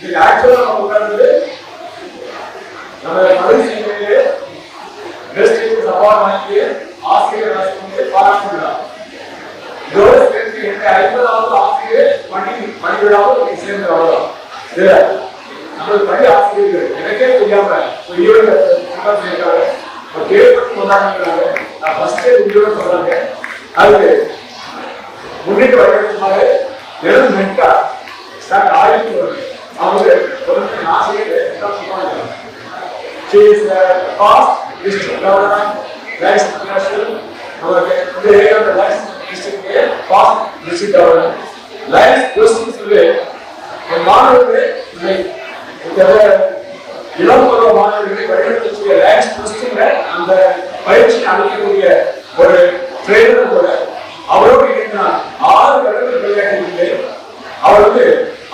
இது ஆக்சுவலா நம்ம உட்கார்ந்து நம்ம மறுசீமையிலே ரெஸ்ட் அவார்ட் வாங்கி ஆசிரியர் வந்து பாராட்டுகிறார். இதோட சேர்த்து எங்க 50வது ஆசிரியர் பணி விழாவும் சேர்ந்து வரலாம். நம்ம பள்ளி ஆசிரியர்கள் எனக்கே தெரியாம ஒரு ஈவெண்ட் கேள்வி சொன்னாங்க. நான் ஃபர்ஸ்ட் உங்களோட சொல்றாங்க. அது முன்னிட்டு வரதுனால வெறும் மென்டா ஸ்டார்ட் ஆயிட்டு வருது. அவங்க ஒரு ஆசிரியர் சொன்னாங்க. She is past district governor, Lions International. நமக்கு இந்த ஏரியாவோட Lions district past district governor. Lions questions ஒரு மாணவர்கள் இந்த இளம் பருவ மாணவர்களை வழிநடத்தக்கூடிய லைன்ஸ் கொஸ்டின்ல அந்த பயிற்சி அளிக்கக்கூடிய ஒரு ட்ரெயினர் கூட அவரோடு இருந்தால் 6 வருடங்கள் விளையாட்டு அவர்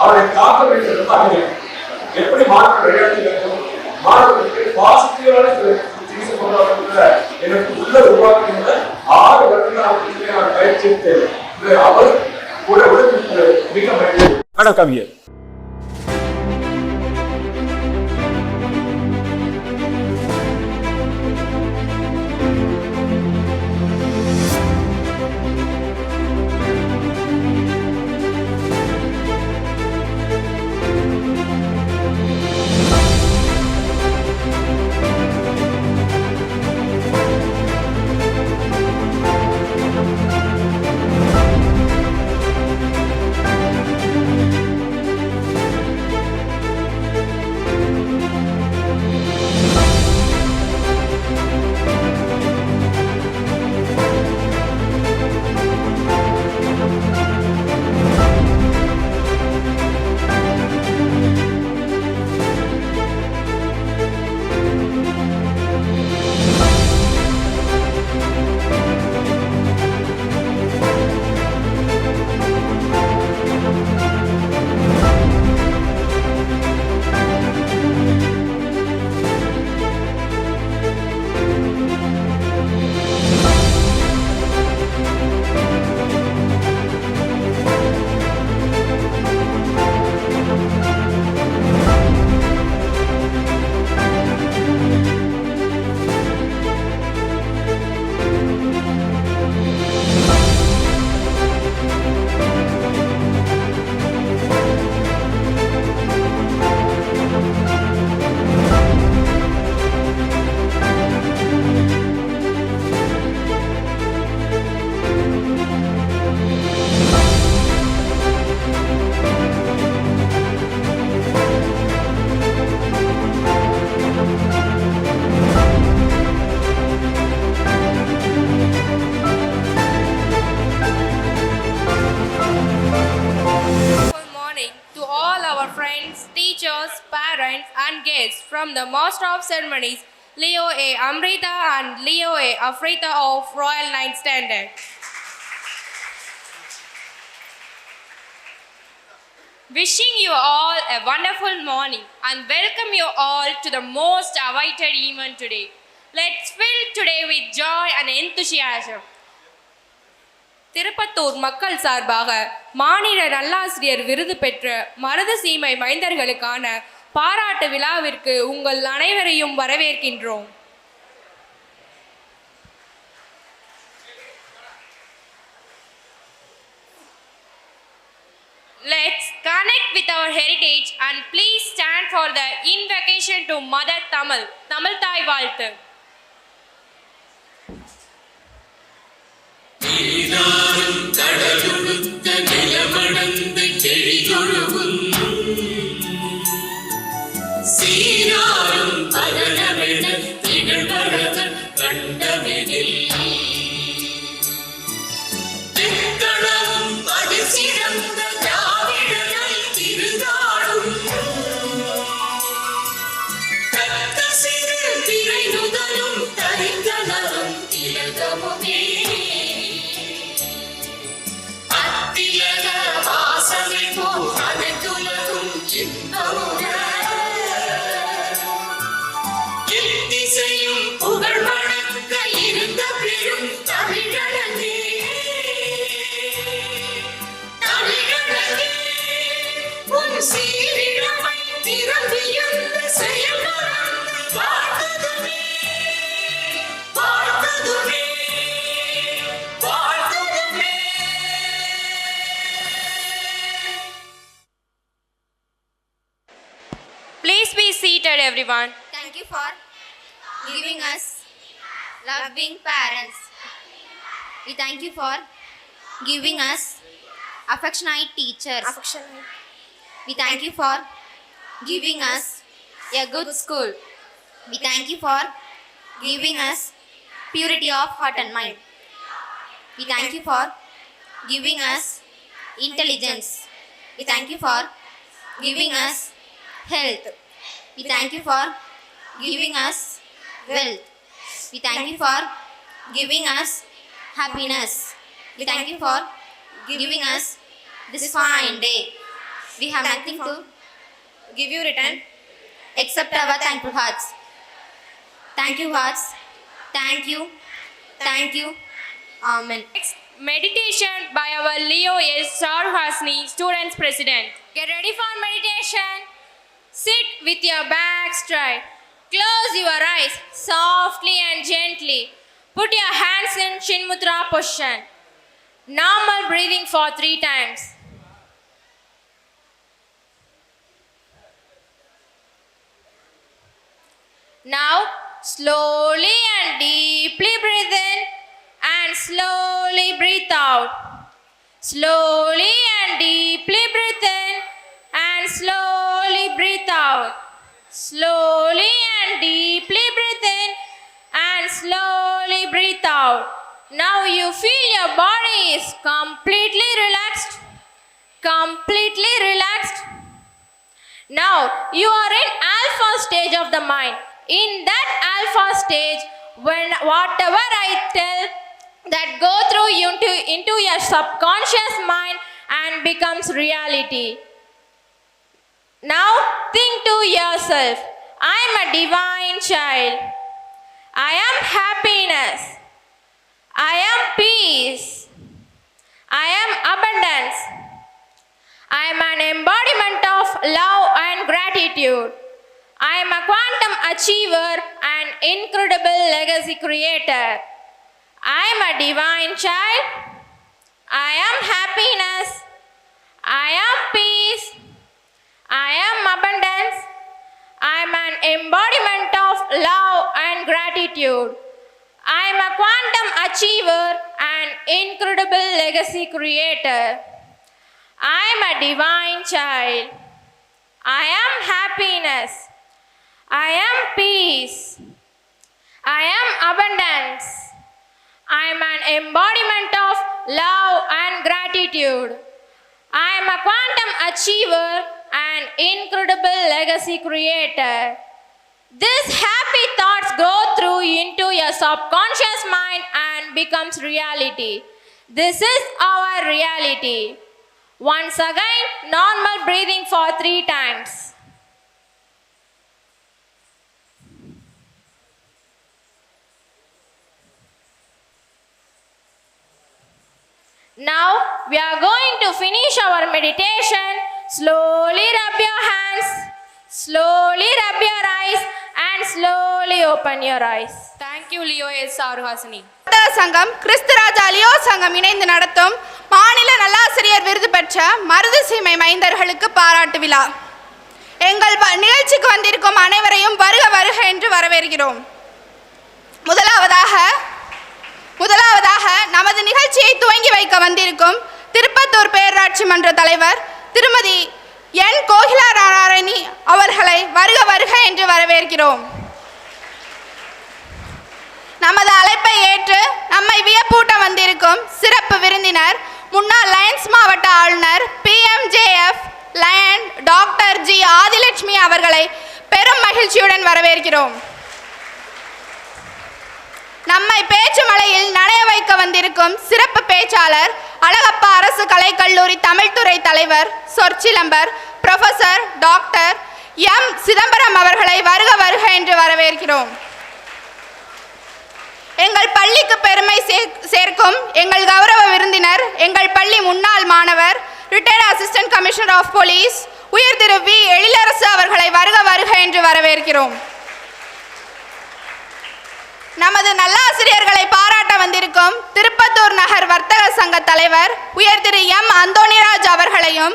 அவரை காக்க வேண்டியது ரொம்ப அதிகம். எப்படி மாணவர்கள் விளையாட்டு வேண்டும், மாணவர்களுக்கு பாசிட்டிவான திங்ஸ் கொண்டு வரக்கூடிய எனக்கு உள்ள உருவாக்குகின்ற 6 வருடங்கள் பயிற்சி அவர் கூட மிக மகிழ்ச்சி. வணக்கம். Parents and guests from the Master of Ceremonies, Leo A. Amrita and Leo A. Afrita of Royal 9th Standard. Wishing you all a wonderful morning and welcome you all to the most awaited event today. Let's fill today with joy and enthusiasm. Tirupattur மக்கள் சார்பாக மாநில நல்லாசிரியர் விருது பெற்ற மருது சீமை மைந்தர்களுக்கான பாராட்டு விழாவிற்கு உங்கள் அனைவரையும் வரவேற்கின்றோம். Let's connect with our heritage and please stand for the invocation to Mother Tamil. Tamil தாய் வாழ்த்து. நீராறும் கடலுடுத்த நிலமடந்து செழியொழுகும் சீராறும் பகலமென திகழ்வரதன் கண்டமெனில் திங்களவும் அதிசிறந்த திராவிடரை திருநாடும் தத்த சிறு திரை நுத சீரிழமை நிரம்பியிருந்த செயல்மறந்து வாழ்ந்ததுமே வாழ்ந்ததுமே வாழ்ந்ததுமே. Please be seated, everyone. Thank you for giving us loving parents. We thank you for giving us affectionate teachers. We thank you for giving us a good school. We thank you for giving us purity of heart and mind. We thank you for giving us intelligence. We thank you for giving us health. We thank you for giving us wealth. We thank you for giving us happiness. We thank you for giving us this fine day. We have nothing to give you return except our thankful hearts. Thank you, hearts. Thank you. Thank you. Amen. Next, meditation by our Leo S. Saruhasini, Students President. Get ready for meditation. Sit with your back straight. Close your eyes softly and gently. Put your hands in Chin Mudra position. Normal breathing for 3 times. Now, slowly and deeply breathe in and slowly breathe out. Slowly and deeply breathe in and slowly breathe out. Slowly and deeply breathe in and slowly breathe out. Now you feel your body is completely relaxed. Completely relaxed. Now you are in alpha stage of the mind. In that alpha stage, when whatever I tell, that go through into your subconscious mind and becomes reality. Now think to yourself, I am a divine child. I am happiness. I am peace. I am abundance. I am an embodiment of love and gratitude. I am a quantum achiever and incredible legacy creator. I am a divine child. I am happiness. I am peace. I am abundance. I am an embodiment of love and gratitude. I am a quantum achiever and incredible legacy creator. I am a divine child. I am happiness. I am peace. I am abundance. I am an embodiment of love and gratitude. I am a quantum achiever and incredible legacy creator. These happy thoughts go through into your subconscious mind and becomes reality. This is our reality. Once again, normal breathing for 3 times. Now we are going to finish our meditation. Slowly rub your hands, slowly rub your eyes and slowly open your eyes. Thank you, Leo S. Saruhasini. சங்கம் Christuraja Leo சங்கம் இணைந்து நடத்தும் மாநில நல்லாசிரியர் விருது பெற்ற மருது சீமை மைந்தர்களுக்கு பாராட்டு விழா. எங்கள் நிகழ்ச்சிக்கு வந்திருக்கும் அனைவரையும் வருக வருக என்று வரவேற்கிறோம். முதலாவதாக நமது நிகழ்ச்சியை துவங்கி வைக்க வந்திருக்கும் திருப்பத்தூர் பேரூராட்சி மன்ற தலைவர் திருமதி என் கோகிலா நாராயணி அவர்களை வருக வருக என்று வரவேற்கிறோம். நமது அழைப்பை ஏற்று நம்மை வியப்பூட்ட வந்திருக்கும் சிறப்பு விருந்தினர் முன்னாள் லயன்ஸ் மாவட்ட ஆளுநர் PMJF Lion doctor G. Adhilakshmi அவர்களை பெரும் மகிழ்ச்சியுடன் வரவேற்கிறோம். நம்மை பேச்சு மலையில் நனைய வைக்க வந்திருக்கும் சிறப்பு பேச்சாளர் அழகப்பா அரசு கலைக்கல்லூரி தமிழ்துறை தலைவர் சொற்சிலம்பர் ப்ரொஃபசர் டாக்டர் M. சிதம்பரம் அவர்களை வருக வருக என்று வரவேற்கிறோம். எங்கள் பள்ளிக்கு பெருமை சேர்க்கும் எங்கள் கௌரவ விருந்தினர் எங்கள் பள்ளி முன்னாள் மாணவர் retired assistant commissioner of police உயர் திரு வி எழிலரசு அவர்களை வருக வருக என்று வரவேற்கிறோம். நமது நல்லாசிரியர்களை பாராட்ட வந்திருக்கும் திருப்பத்தூர் நகர் வர்த்தக சங்க தலைவர் உயர் திரு எம் அந்தோணிராஜ் அவர்களையும்,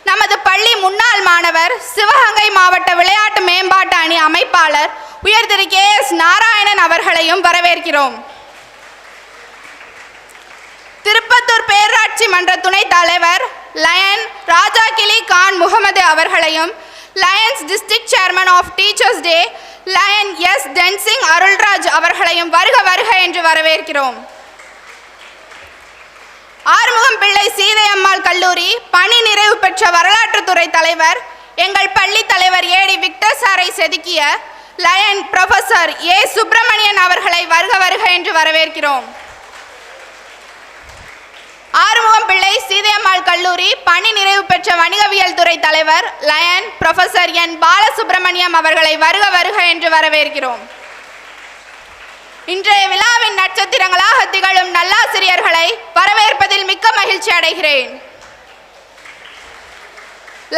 நமது பள்ளி முன்னாள் மாணவர் சிவகங்கை மாவட்ட விளையாட்டு மேம்பாட்டு அணி அமைப்பாளர் உயர் திரு கே எஸ் நாராயணன் அவர்களையும் வரவேற்கிறோம். திருப்பத்தூர் பேராட்சி மன்ற துணைத் தலைவர் லயன் ராஜா கிளி கான் முகமது அவர்களையும், Lions district chairman of teachers day Lion S Tenzing Arulraj அவர்களையும் வருக வருக என்று வரவேற்கிறோம். ஆறுமுகம் பிள்ளை சீதையம்மாள் கல்லூரி பணி நிறைவு பெற்ற வரலாற்றுத்துறை தலைவர் எங்கள் பள்ளி தலைவர் ஏடி விக்டர் சாரை செதுக்கிய லயன் ப்ரொஃபசர் ஏ சுப்பிரமணியன் அவர்களை வருக வருக என்று வரவேற்கிறோம். ஆறுமுகம் பிள்ளை சீதையம்மாள் கல்லூரி பணி நிறைவு பெற்ற வணிகவியல் துறை தலைவர் லயன் ப்ரொஃபசர் என் பாலசுப்ரமணியம் அவர்களை வருக வருக என்று வரவேற்கிறோம். இன்றைய விழாவின் நட்சத்திரங்களாக திகழும் நல்லாசிரியர்களை வரவேற்பதில் மிக்க மகிழ்ச்சி அடைகிறேன்.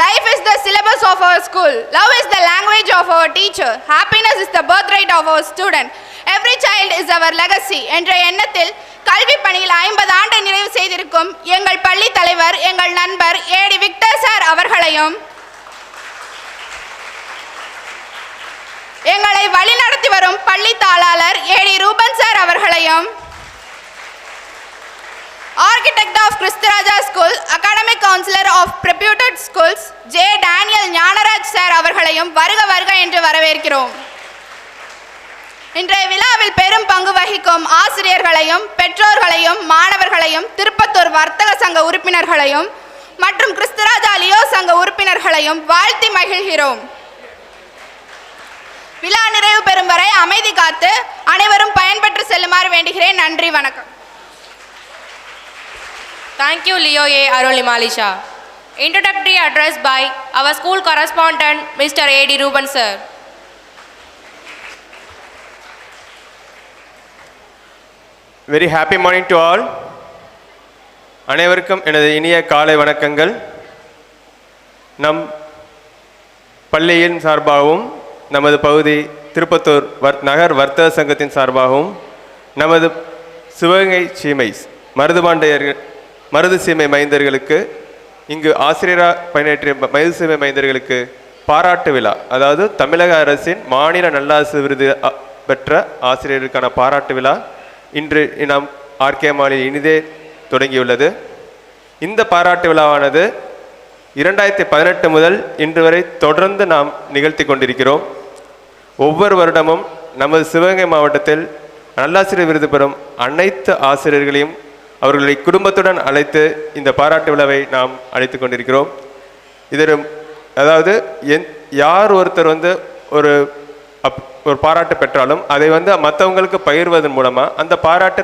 Life is the syllabus of our school. Love is the language of our teacher. Happiness is the birthright of our student. Every child is our legacy என்ற எண்ணத்தில் கல்வி பணியில் 50 ஆண்டு நிறைவு செய்திருக்கும் எங்கள் பள்ளி தலைவர் எங்கள் நண்பர் ஏடி விக்டர் சார் அவர்களையும், எங்களை வழிநடத்தி வரும் பள்ளி தாளாளர் ஏடி ரூபன் சார் அவர்களையும், architect of Christuraja school, academic counsellor of reputed schools J Daniel Gnanaraj sir அவர்களையும் வருக வருக என்று வரவேற்கிறோம். இன்றைய விழாவில் பெரும் பங்கு வகிக்கும் ஆசிரியர்களையும் பெற்றோர்களையும் மாணவர்களையும் திருப்பத்தூர் வர்த்தக சங்க உறுப்பினர்களையும் மற்றும் கிறிஸ்துராஜா லியோ சங்க உறுப்பினர்களையும் வாழ்த்தி மகிழ்கிறோம். விழா நிறைவு பெறும் வரை அமைதி காத்து அனைவரும் பயன்பெற்று செல்லுமாறு வேண்டுகிறேன். நன்றி, வணக்கம். Thank you, Leo A. Arulimalisha. Introductory address by our school correspondent, Mr. A.D. Ruben, sir. Very happy morning to all. அனைவருக்கும் எனது இனிய காலை வணக்கங்கள். நம் பள்ளியின் சார்பாகவும் நமது பகுதி திருப்பத்தூர் நகர் வர்த்தக சங்கத்தின் சார்பாகவும் நமது சிவகங்கை சீமை மருது சீமை மைந்தர்களுக்கு, இங்கு ஆசிரியராக பணியாற்றிய மருது சீமை மைந்தர்களுக்கு பாராட்டு விழா, அதாவது தமிழக அரசின் மாநில நல்லாசிரியர் விருது பெற்ற ஆசிரியருக்கான பாராட்டு விழா இன்று நாம் ஆர்கே மாலில் இனிதே தொடங்கியுள்ளது. இந்த பாராட்டு விழாவானது 2018 முதல் இன்று வரை தொடர்ந்து நாம் நிகழ்த்தி கொண்டிருக்கிறோம். ஒவ்வொரு வருடமும் நமது சிவகங்கை மாவட்டத்தில் நல்லாசிரியர் விருது பெறும் அனைத்து ஆசிரியர்களையும் அவர்களுடைய குடும்பத்துடன் அழைத்து இந்த பாராட்டு விழாவை நாம் அழைத்து கொண்டிருக்கிறோம். இதில் அதாவது யார் ஒருத்தர் ஒரு பாராட்டு பெற்றாலும் அதை மற்றவங்களுக்கு பகிர்வதன் மூலமாக அந்த பாராட்டு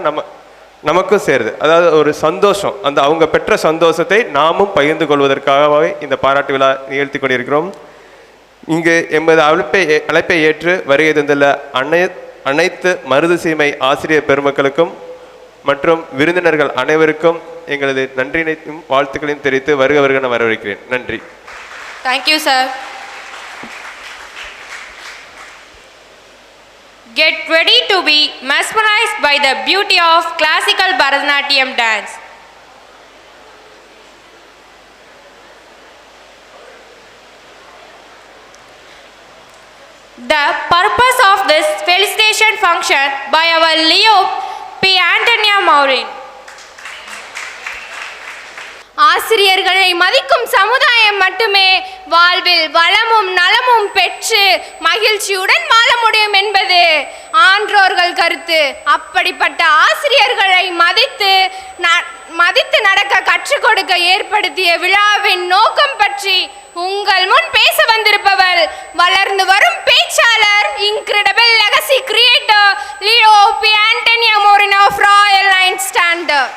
நமக்கும் சேருது. அதாவது ஒரு சந்தோஷம், அந்த அவங்க பெற்ற சந்தோஷத்தை நாமும் பகிர்ந்து கொள்வதற்காகவே இந்த பாராட்டு விழா நிகழ்த்தி கொண்டிருக்கிறோம். இங்கு எமது அழைப்பை ஏற்று வருகை தந்துள்ள அனைத்து மருது சீமை ஆசிரியர் பெருமக்களுக்கும் மற்றும் விருந்தினர்கள் அனைவருக்கும் எங்களது நன்றியினையும் வாழ்த்துக்களையும் தெரிவித்து வருக வருக நான் வரவேற்கிறேன். நன்றி. Thank you, sir. Get ready to be mesmerized by the beauty of classical Bharatanatyam dance. The purpose of this felicitation function by our Leo P. Antonia Maureen. ஆசிரியர்களை மதிக்கும் சமுதாயம் மட்டுமே வாழ்வில் வளமும் நலமும் பெற்று மகிழ்ச்சியுடன் வாழ முடியும் என்பது ஆன்றோர்கள் கருத்து. அப்படிப்பட்ட ஆசிரியர்களை மதித்து நடக்க கற்றுக் கொடுக்க ஏற்படுத்திய விழாவின் நோக்கம் பற்றி உங்கள் முன் பேச வந்திருப்பவர் வளர்ந்து வரும் பேச்சாளர், incredible legacy creator Leo B Antonia Maureen of royal line standard.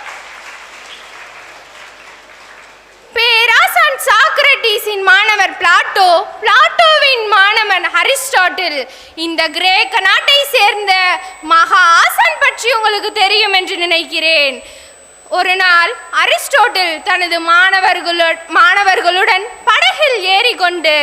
பேராசான் சாக்ரட்டிஸின் மாணவர் பிளாட்டோவின் மாணவன் அரிஸ்டாட்டில். இந்த கிரேக்க நாட்டை சேர்ந்த மகா ஆசான் பற்றி உங்களுக்கு தெரியும் என்று நினைக்கிறேன். ஒரு நாள் அரிஸ்டாட்டில் தனது மாணவர்களுடன் படகில் ஏறி கொண்டு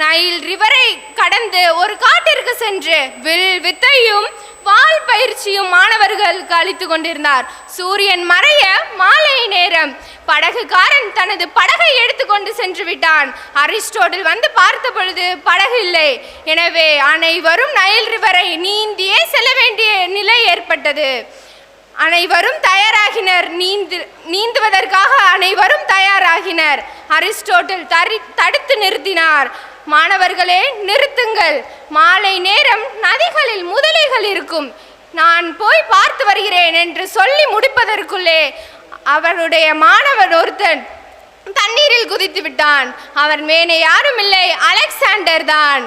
நைல் ரிவரை கடந்து ஒரு காட்டிற்கு சென்று வில் வித்தையும் வால் பயிற்சியும் மாணவர்களுக்கு அளித்து கொண்டிருந்தார். சூரியன் மறைய மாலை நேரம். படகுக்காரன் தனது படகை எடுத்துக்கொண்டு சென்று விட்டான். அரிஸ்டோட்டில் வந்து பார்த்த பொழுது படகு இல்லை. எனவே அனைவரும் நைல் ரிவரை நீந்தியே செல்ல வேண்டிய நிலை ஏற்பட்டது. அனைவரும் தயாராகினர். நீந்துவதற்காக அனைவரும் தயாராகினர். அரிஸ்டோட்டில் தடுத்து நிறுத்தினார். மாணவர்களே, நிறுத்துங்கள். மாலை நேரம் நதிகளில் முதலைகள் இருக்கும். நான் போய் பார்த்து வருகிறேன் என்று சொல்லி முடிப்பதற்குள்ளே அவருடைய மாணவன் ஒருத்தன் தண்ணீரில் குதித்து விட்டான். அவர் மேலே யாரும் இல்லை, அலெக்சாண்டர் தான்.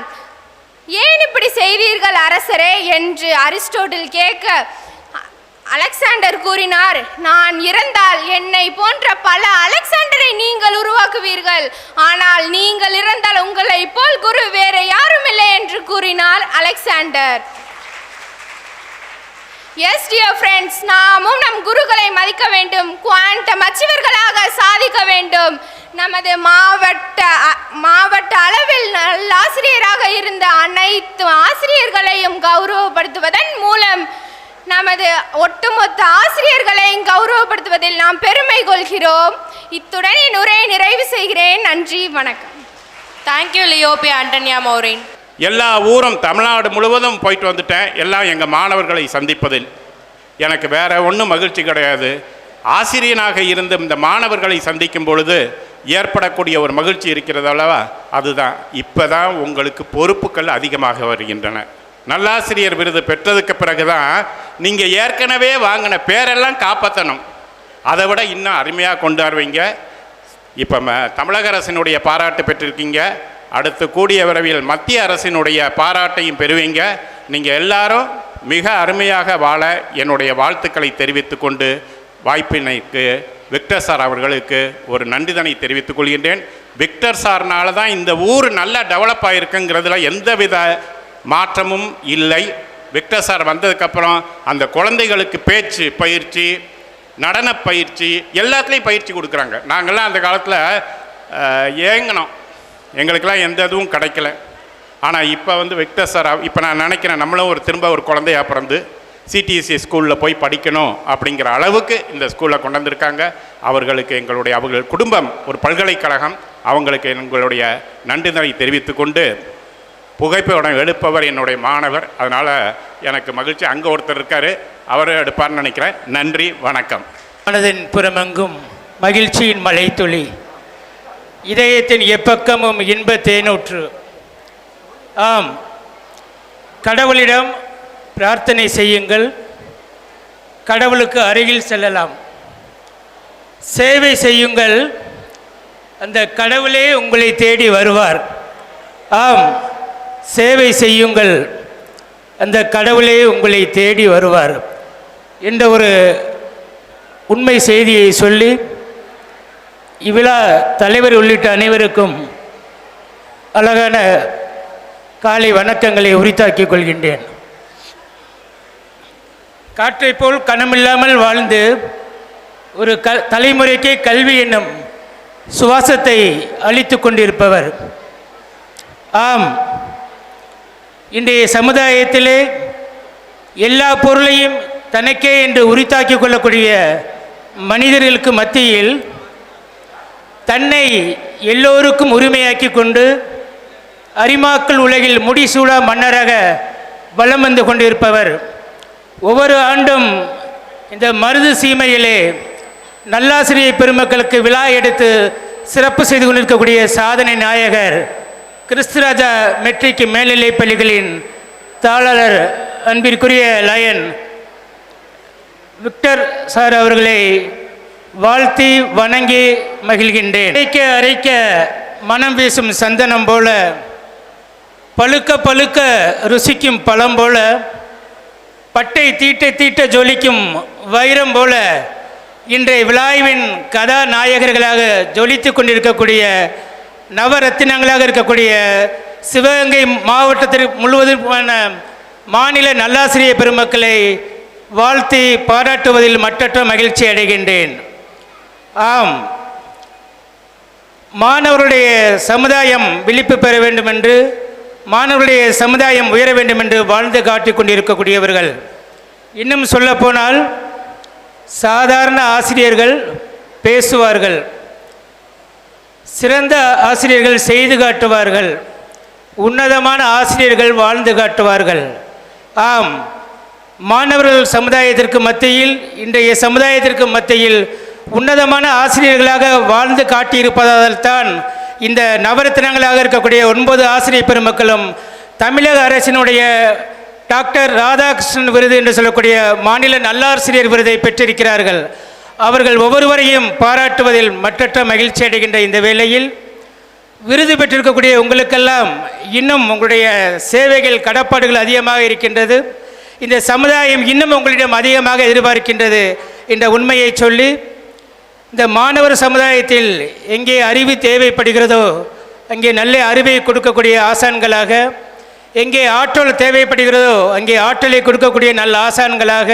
ஏன் இப்படி செய்தீர்கள் அரசரே என்று அரிஸ்டோட்டில் கேட்க அலெக்சாண்டர் கூறினார், நான் இறந்தால் என்னை போன்ற பல அலெக்சாண்டரை நீங்கள் உருவாக்குவீர்கள். ஆனால் நீங்கள் இறந்தால் உங்களை போல் குரு வேற யாரும் இல்லை என்று கூறினார் அலெக்சாண்டர். எஸ் டியர் ஃப்ரெண்ட்ஸ், நாமும் நம் குருக்களை மதிக்க வேண்டும். குவாண்டம் அச்சீவர்களாக சாதிக்க வேண்டும். நமது மாவட்ட அளவில் நல்ல ஆசிரியராக இருந்த அனைத்து ஆசிரியர்களையும் கௌரவப்படுத்துவதன் மூலம் நமது ஒட்டுமொத்த ஆசிரியர்களையும் கௌரவப்படுத்துவதில் நாம் பெருமை கொள்கிறோம். இத்துடன் என் உரையை நிறைவு செய்கிறேன். நன்றி, வணக்கம். தேங்க்யூ லியோபி ஆண்டனியா மௌரின். எல்லா ஊரும் தமிழ்நாடு முழுவதும் போயிட்டு வந்துட்டேன். எல்லாம் எங்கள் மாணவர்களை சந்திப்பதில் எனக்கு வேற ஒன்றும் மகிழ்ச்சி கிடையாது. ஆசிரியனாக இருந்து இந்த மாணவர்களை சந்திக்கும் பொழுது ஏற்படக்கூடிய ஒரு மகிழ்ச்சி இருக்கிறது அல்லவா, அதுதான். இப்போ தான் உங்களுக்கு பொறுப்புகள் அதிகமாக வருகின்றன. நல்லாசிரியர் விருது பெற்றதுக்கு பிறகு தான் நீங்கள் ஏற்கனவே வாங்கின பேரெல்லாம் காப்பாற்றணும். அதை விட இன்னும் அருமையாக கொண்டாடுவீங்க. இப்போ தமிழக அரசினுடைய பாராட்டு பெற்றிருக்கீங்க. அடுத்து கூடிய விரைவில் மத்திய அரசினுடைய பாராட்டையும் பெறுவீங்க. நீங்கள் எல்லாரும் மிக அருமையாக வாழ என்னுடைய வாழ்த்துக்களை தெரிவித்து கொண்டு வாய்ப்பினைக்கு விக்டர் சார் அவர்களுக்கு ஒரு நன்றிதனை தெரிவித்துக் கொள்கின்றேன். விக்டர் சார்னால தான் இந்த ஊர் நல்லா டெவலப் ஆகிருக்குங்கிறதுல எந்தவித மாற்றமும் இல்லை. விக்டர் சார் வந்ததுக்கப்புறம் அந்த குழந்தைகளுக்கு பேச்சு பயிற்சி, நடன பயிற்சி, எல்லாத்துலேயும் பயிற்சி கொடுக்குறாங்க. நாங்கள்லாம் அந்த காலத்தில் ஏங்கினோம், எங்களுக்கெல்லாம் எந்த இதுவும் கிடைக்கல. ஆனால் இப்போ விக்டர் சார், இப்போ நான் நினைக்கிறேன் நம்மளும் திரும்ப ஒரு குழந்தையாக பிறந்து சிடிஎஸ்சி ஸ்கூலில் போய் படிக்கணும் அப்படிங்கிற அளவுக்கு இந்த ஸ்கூலில் கொண்டு வந்திருக்காங்க. அவர்களுக்கு அவர்கள் குடும்பம் ஒரு பல்கலைக்கழகம், அவங்களுக்கு எங்களுடைய நன்றிதனை தெரிவித்து கொண்டு, புகைப்படம் எடுப்பவர் என்னுடைய மாணவர், அதனால் எனக்கு மகிழ்ச்சி. அங்கே ஒருத்தர் இருக்கார், அவர் எடுப்பார்னு நினைக்கிறேன். நன்றி, வணக்கம். மனதின் புறமெங்கும் மகிழ்ச்சியின் மலைத்துளி, இதயத்தின் எப்பக்கமும் இன்ப தேனூற்று. ஆம், கடவுளிடம் பிரார்த்தனை செய்யுங்கள், கடவுளுக்கு அருகில் செல்லலாம். சேவை செய்யுங்கள், அந்த கடவுளே உங்களை தேடி வருவார். ஆம், சேவை செய்யுங்கள், அந்த கடவுளே உங்களை தேடி வருவார் என்ற ஒரு உண்மை செய்தியை சொல்லி இவ்விழா தலைவர் உள்ளிட்ட அனைவருக்கும் அழகான காலை வணக்கங்களை உரித்தாக்கிக் கொள்கின்றேன். காற்றை போல் கனமில்லாமல் வாழ்ந்து ஒரு தலைமுறைக்கே கல்வி என்னும் சுவாசத்தை அளித்து கொண்டிருப்பவர். ஆம், இன்றைய சமுதாயத்திலே எல்லா பொருளையும் தனக்கே என்று உரித்தாக்கிக் கொள்ளக்கூடிய மனிதர்களுக்கு மத்தியில் தன்னை எல்லோருக்கும் உரிமையாக்கி கொண்டு அரிமாக்கள் உலகில் முடிசூடா மன்னராக வலம் வந்து கொண்டிருப்பவர். ஒவ்வொரு ஆண்டும் இந்த மருது சீமையிலே நல்லாசிரியர் பெருமக்களுக்கு விழா எடுத்து சிறப்பு செய்து கொண்டிருக்கக்கூடிய சாதனை நாயகர் கிறிஸ்துராஜா மெட்ரிக் மேல்நிலைப் பள்ளிகளின் தாளர் அன்பிற்குரிய லயன் விக்டர் சார் அவர்களை வாழ்த்தி வணங்கி மகிழ்கின்றேன். அரைக்க அரைக்க மனம் வீசும் சந்தனம் போல, பழுக்க பழுக்க ருசிக்கும் பழம் போல, பட்டை தீட்ட தீட்ட ஜொலிக்கும் வைரம் போல இன்றைய விழாவின் கதாநாயகர்களாக ஜொலித்து கொண்டிருக்கக்கூடிய நவரத்தினங்களாக இருக்கக்கூடிய சிவகங்கை மாவட்டத்திற்கு முழுவதுமான மாநில நல்லாசிரியர் பெருமக்களை வாழ்த்தி பாராட்டுவதில் மற்றற்ற மகிழ்ச்சி அடைகின்றேன். ஆம், மாணவருடைய சமுதாயம் விழிப்பு பெற வேண்டும் என்று, மாணவருடைய சமுதாயம் உயர வேண்டும் என்று வாழ்ந்து காட்டிக் கொண்டிருக்கக்கூடியவர்கள். இன்னும் சொல்லப்போனால் சாதாரண ஆசிரியர்கள் பேசுவார்கள், சிறந்த ஆசிரியர்கள் செய்து காட்டுவார்கள், உன்னதமான ஆசிரியர்கள் வாழ்ந்து காட்டுவார்கள். ஆம், மாணவர்கள் சமுதாயத்திற்கு மத்தியில், இன்றைய சமுதாயத்திற்கு மத்தியில் உன்னதமான ஆசிரியர்களாக வாழ்ந்து காட்டியிருப்பதால் தான் இந்த நவரத்தினங்களாக இருக்கக்கூடிய 9 ஆசிரியர் பெருமக்களும் தமிழக அரசினுடைய டாக்டர் ராதாகிருஷ்ணன் விருது என்று சொல்லக்கூடிய மாநில நல்லாசிரியர் விருதை பெற்றிருக்கிறார்கள். அவர்கள் ஒவ்வொருவரையும் பாராட்டுவதில் மற்றற்ற மகிழ்ச்சி அடைகின்ற இந்த வேளையில், விருது பெற்றிருக்கக்கூடிய உங்களுக்கெல்லாம் இன்னும் உங்களுடைய சேவைகள், கடப்பாடுகள் அதிகமாக இருக்கின்றது. இந்த சமுதாயம் இன்னும் உங்களிடம் அதிகமாக எதிர்பார்க்கின்றது என்ற உண்மையை சொல்லி, இந்த மாணவர் சமுதாயத்தில் எங்கே அறிவு தேவைப்படுகிறதோ அங்கே நல்ல அறிவை கொடுக்கக்கூடிய ஆசான்களாக, எங்கே ஆற்றல் தேவைப்படுகிறதோ அங்கே ஆற்றலை கொடுக்கக்கூடிய நல்ல ஆசான்களாக,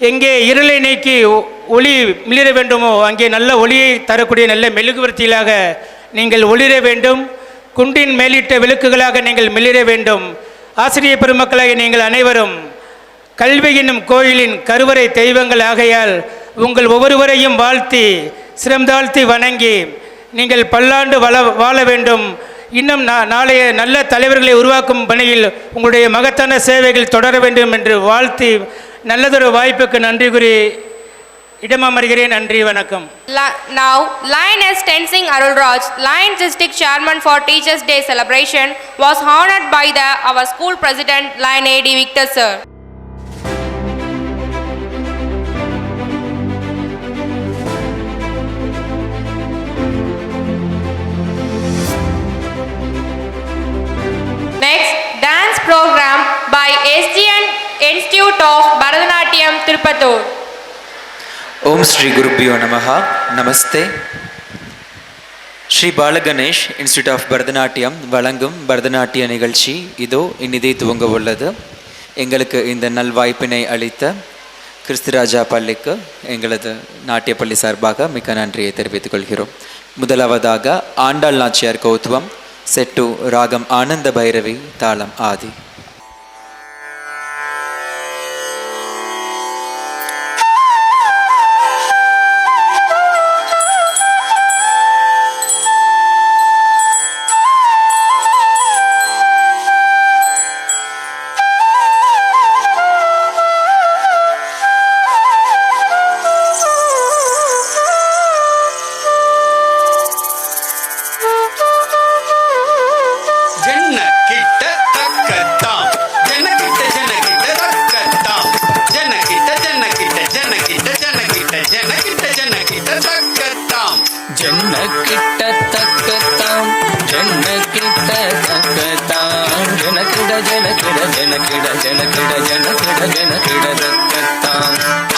எங்கே இருளை நீக்கி ஒளி மிளிர வேண்டுமோ அங்கே நல்ல ஒளியை தரக்கூடிய நல்ல மெழுகுவர்த்திகளாக நீங்கள் ஒளிர வேண்டும். குண்டின் மேலிட்ட விளக்குகளாக நீங்கள் மிளிர வேண்டும். ஆசிரியர் பெருமக்களாக நீங்கள் அனைவரும் கல்வி என்னும் கோயிலின் கருவறை தெய்வங்கள் ஆகையால் உங்கள் ஒவ்வொருவரையும் வாழ்த்தி சிரம்தாழ்த்தி வணங்கி நீங்கள் பல்லாண்டு வாழ வேண்டும். இன்னும் நாளைய நல்ல தலைவர்களை உருவாக்கும் பணியில் உங்களுடைய மகத்தான சேவைகள் தொடர வேண்டும் என்று வாழ்த்தி நல்லதொரு வாய்ப்புக்கு நன்றி கூறி இடமமர்கிறேன். நன்றி, வணக்கம். Now, Lioness Tenzing Arulraj, Lions District Chairman for Teachers Day celebration, was honored by our school president, Lion A.D. Victor sir. Next, dance program by SGN Institute of Bharatanatyam, Tirupattur. ஓம் ஸ்ரீ குருப்பியோ நமஹா. நமஸ்தே. ஸ்ரீ பாலகணேஷ் இன்ஸ்டியூட் ஆஃப் பரதநாட்டியம் வழங்கும் பரதநாட்டிய நிகழ்ச்சி இதோ இனிதே துவங்க உள்ளது. எங்களுக்கு இந்த நல்வாய்ப்பினை அளித்த கிறிஸ்துராஜா பள்ளிக்கு எங்களது நாட்டிய பள்ளி சார்பாக மிக்க நன்றியை தெரிவித்துக் கொள்கிறோம். முதலாவதாக ஆண்டாள் நாச்சியார் கௌத்துவம், செட்டு ராகம் ஆனந்த பைரவி, தாளம் ஆதி.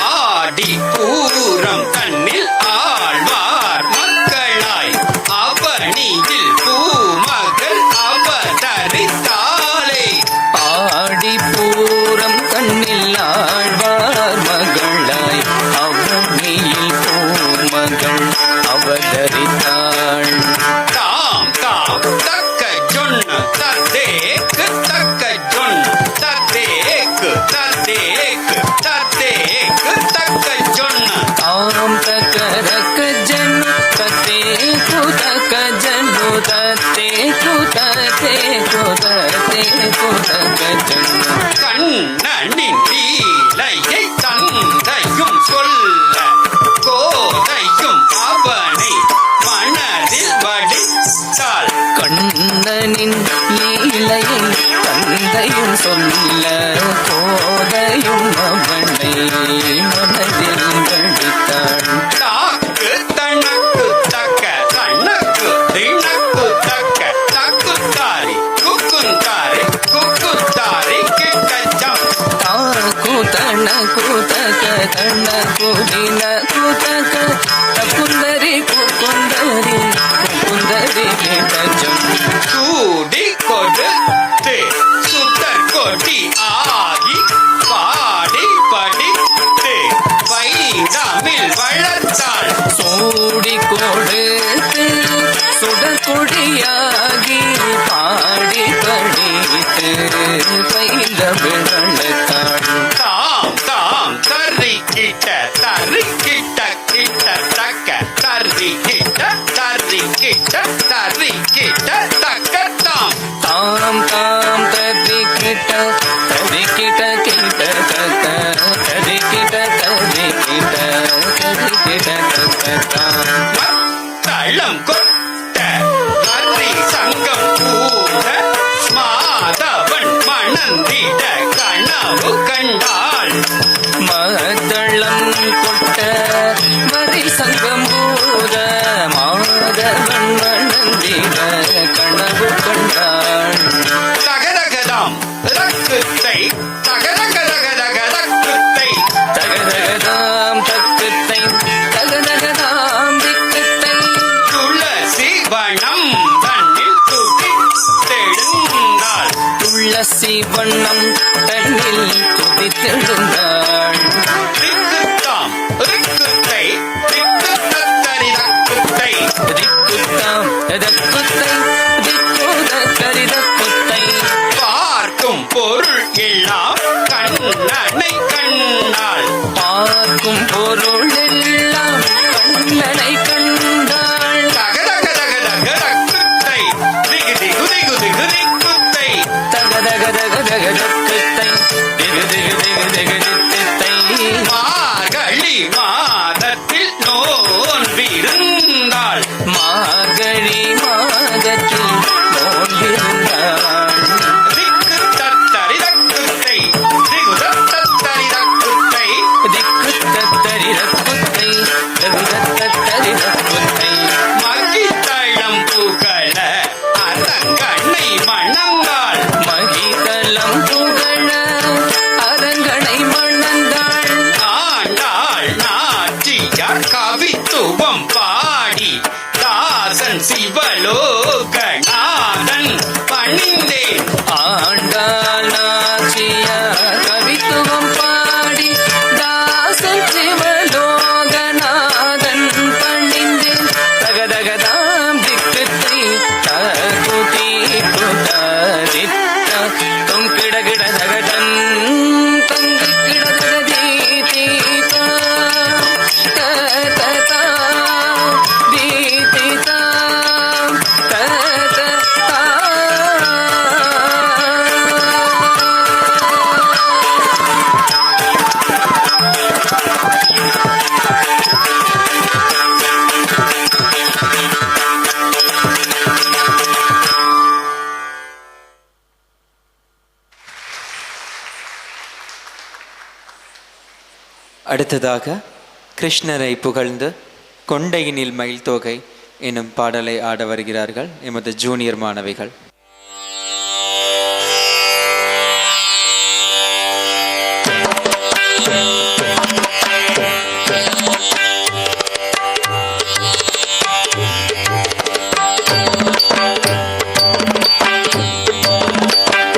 ஆடி பூரம் கண்ணில் ஆழ்வார் மக்களாய் அவனியில் பூமகள் அவதரித்தாளே. ஆடி பூரம் கண்ணில் ஆழ்வார் மகளாய் அவனியில் பூமகள் அவதரித்தாள். தாம் தாம் தக்க ஜொன்னு தத்தேக்கு தக்க ஜொன்னு தத்தேக்கு தத்தேக்கு தத்தேக்கு தக்க ஜொன்னு. தாம் தக்க ரக்க ஜன்னு தத்தேக்கு தக்க ஜன்னு தத்தேக்கு தத்தேக்கு தத்தேக்கு தக்க ஜன்னு. கண்ணனின் லீலையை தந்தையும் சொல்ல கோதையும் அவனை மனதில் வடித்தாள். கண்ணனின் லீலையை தந்தையும் சொல்ல கோதையும் அவனை மனதில் வடித்தாள். தாக்கு தனக்கு தக்க தனக்கு தினக்கு தக்க தக்குத்தாரி குக்குந்தாரி குக்குத்தாரி கிட்டச்சம். தாக்கு தனக்கு தக்க தனக்கு தினக்கு தக்க தக்குந்தரி குக்குந்தரி குக்குந்தரி கிட்டச்சம். சூடி கொடுத்து சுத்தர் கொடி ஆகி பாடி படித்து வைந்தமிழ் வளர்த்தாள். சூடி கொடுத்து பைந்தமிழ் வளர்த்தாள். தாம் தாம் தரி கிட்ட கிட்ட தக்க தரி கிட்ட தக்க தாம் தாம் தாம் தரி கிட்ட கிட்ட தக்க தரி கிட்ட தக்க தாம். தளம் கொட்ட மறி சங்கம் கூட மாதவன் மணந்திட கனவு கண்டாள். மதளம் கொட்ட மறி சங்கம் பூத மாதவன் மணந்திட கனவு கண்டாள். தகதகதாம் ரக்குத்தை தகதகதகதகதக்குத்தை தகதகதாம் தக்குத்தை தகதகதாம் திக்குத்தை. துளசி வனம் தன்னில் துடி தெழுந்தாள். துளசி வண்ணம் தன்னில் துதித்தெழுந்தாள். ரிக்குத்தாம் ரிக்குத்தை ரிக்குத்தரி ரக்குத்தை திக்குத்தாம் தக்குத்தை திக்குதரி தக்குத்தை. பார்க்கும் பொருள் எல்லாம் கண்ணனை கண்டாள். பார்க்கும் பொருள் எல்லாம் கண்ணனை கண்டாள். தகதகதகதகதக்குத்தை திகுதிகுதிகுதிகுதிக்குத்தை தகதகதகதகதக்குத்தை திகுதிகுதிகுதிகுதித்தை. மார்கழி மாதத்தில் நோன்பிருந்தாள். மார்கழி மாதத்தில் நோன்பிருந்தாள். திக்குத்தரி ரக்குத்தை திகுதத்தரி ரக்குத்தை திக்குத்தரி ரக்குத்தை திகுதத்தரி ரக்குத்தை. மகிழ்தளம் புகழ அரங்கனை மணந்தாள். மகிதலம் புகழ அரங்கனை மணந்தாள். ஆண்டாள் நாச்சியார் கவித்துவம் பாடி தாசன் சிவலோகநாதன் பணிந்தேன். ஆண்டாள் நாச்சியார் கவித்துவம் பாடி தாசன் சிவலோகநாதன் பணிந்தேன். தகதகதாம் திக்குத்தை தகுதி குதரித்த தொங்கிடகிட தகடன் தொங்கிட தகதி தீதா ததா தீதிதா ததா. அடுத்ததாக கிருஷ்ணரை புகழ்ந்து கொண்டையினில் மயில் தோகை எனும் பாடலை ஆட வருகிறார்கள் எமது ஜூனியர் மாணவிகள்.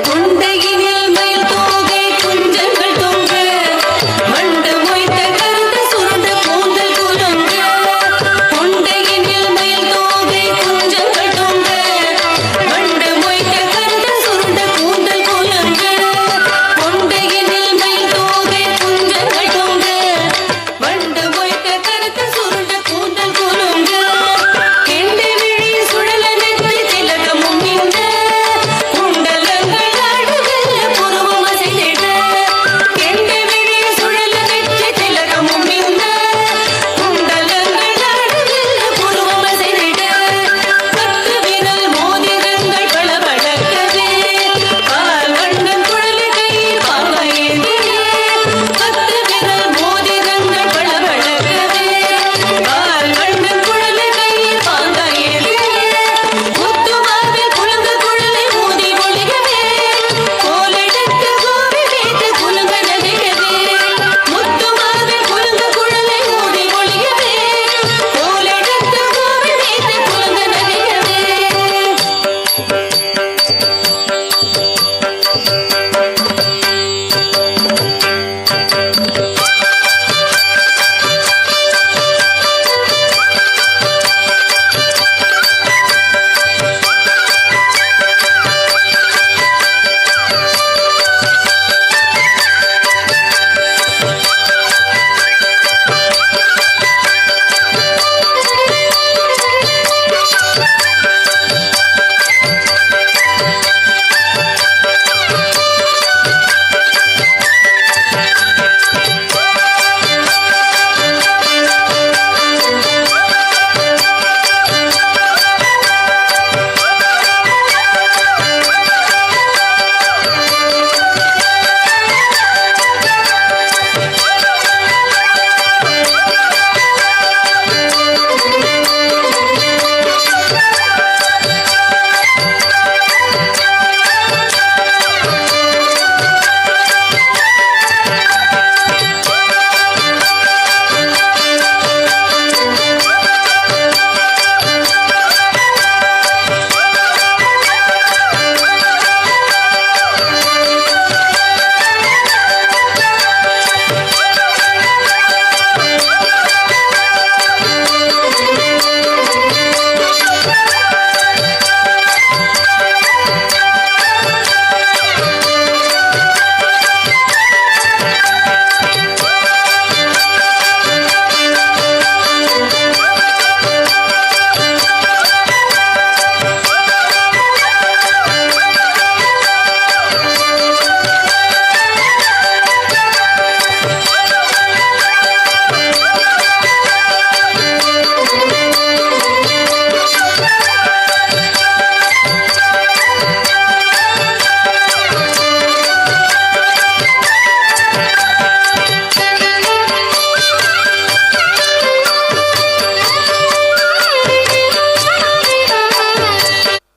கொண்டையினில் மயில் தோகை குஞ்சங்கள் தொங்க மண்டு மொய்த்த கருத்த சுருண்ட கூந்தல் குலுங்க. கொண்டையினில் மயில் தோகை குஞ்சங்கள் தொங்க மண்டு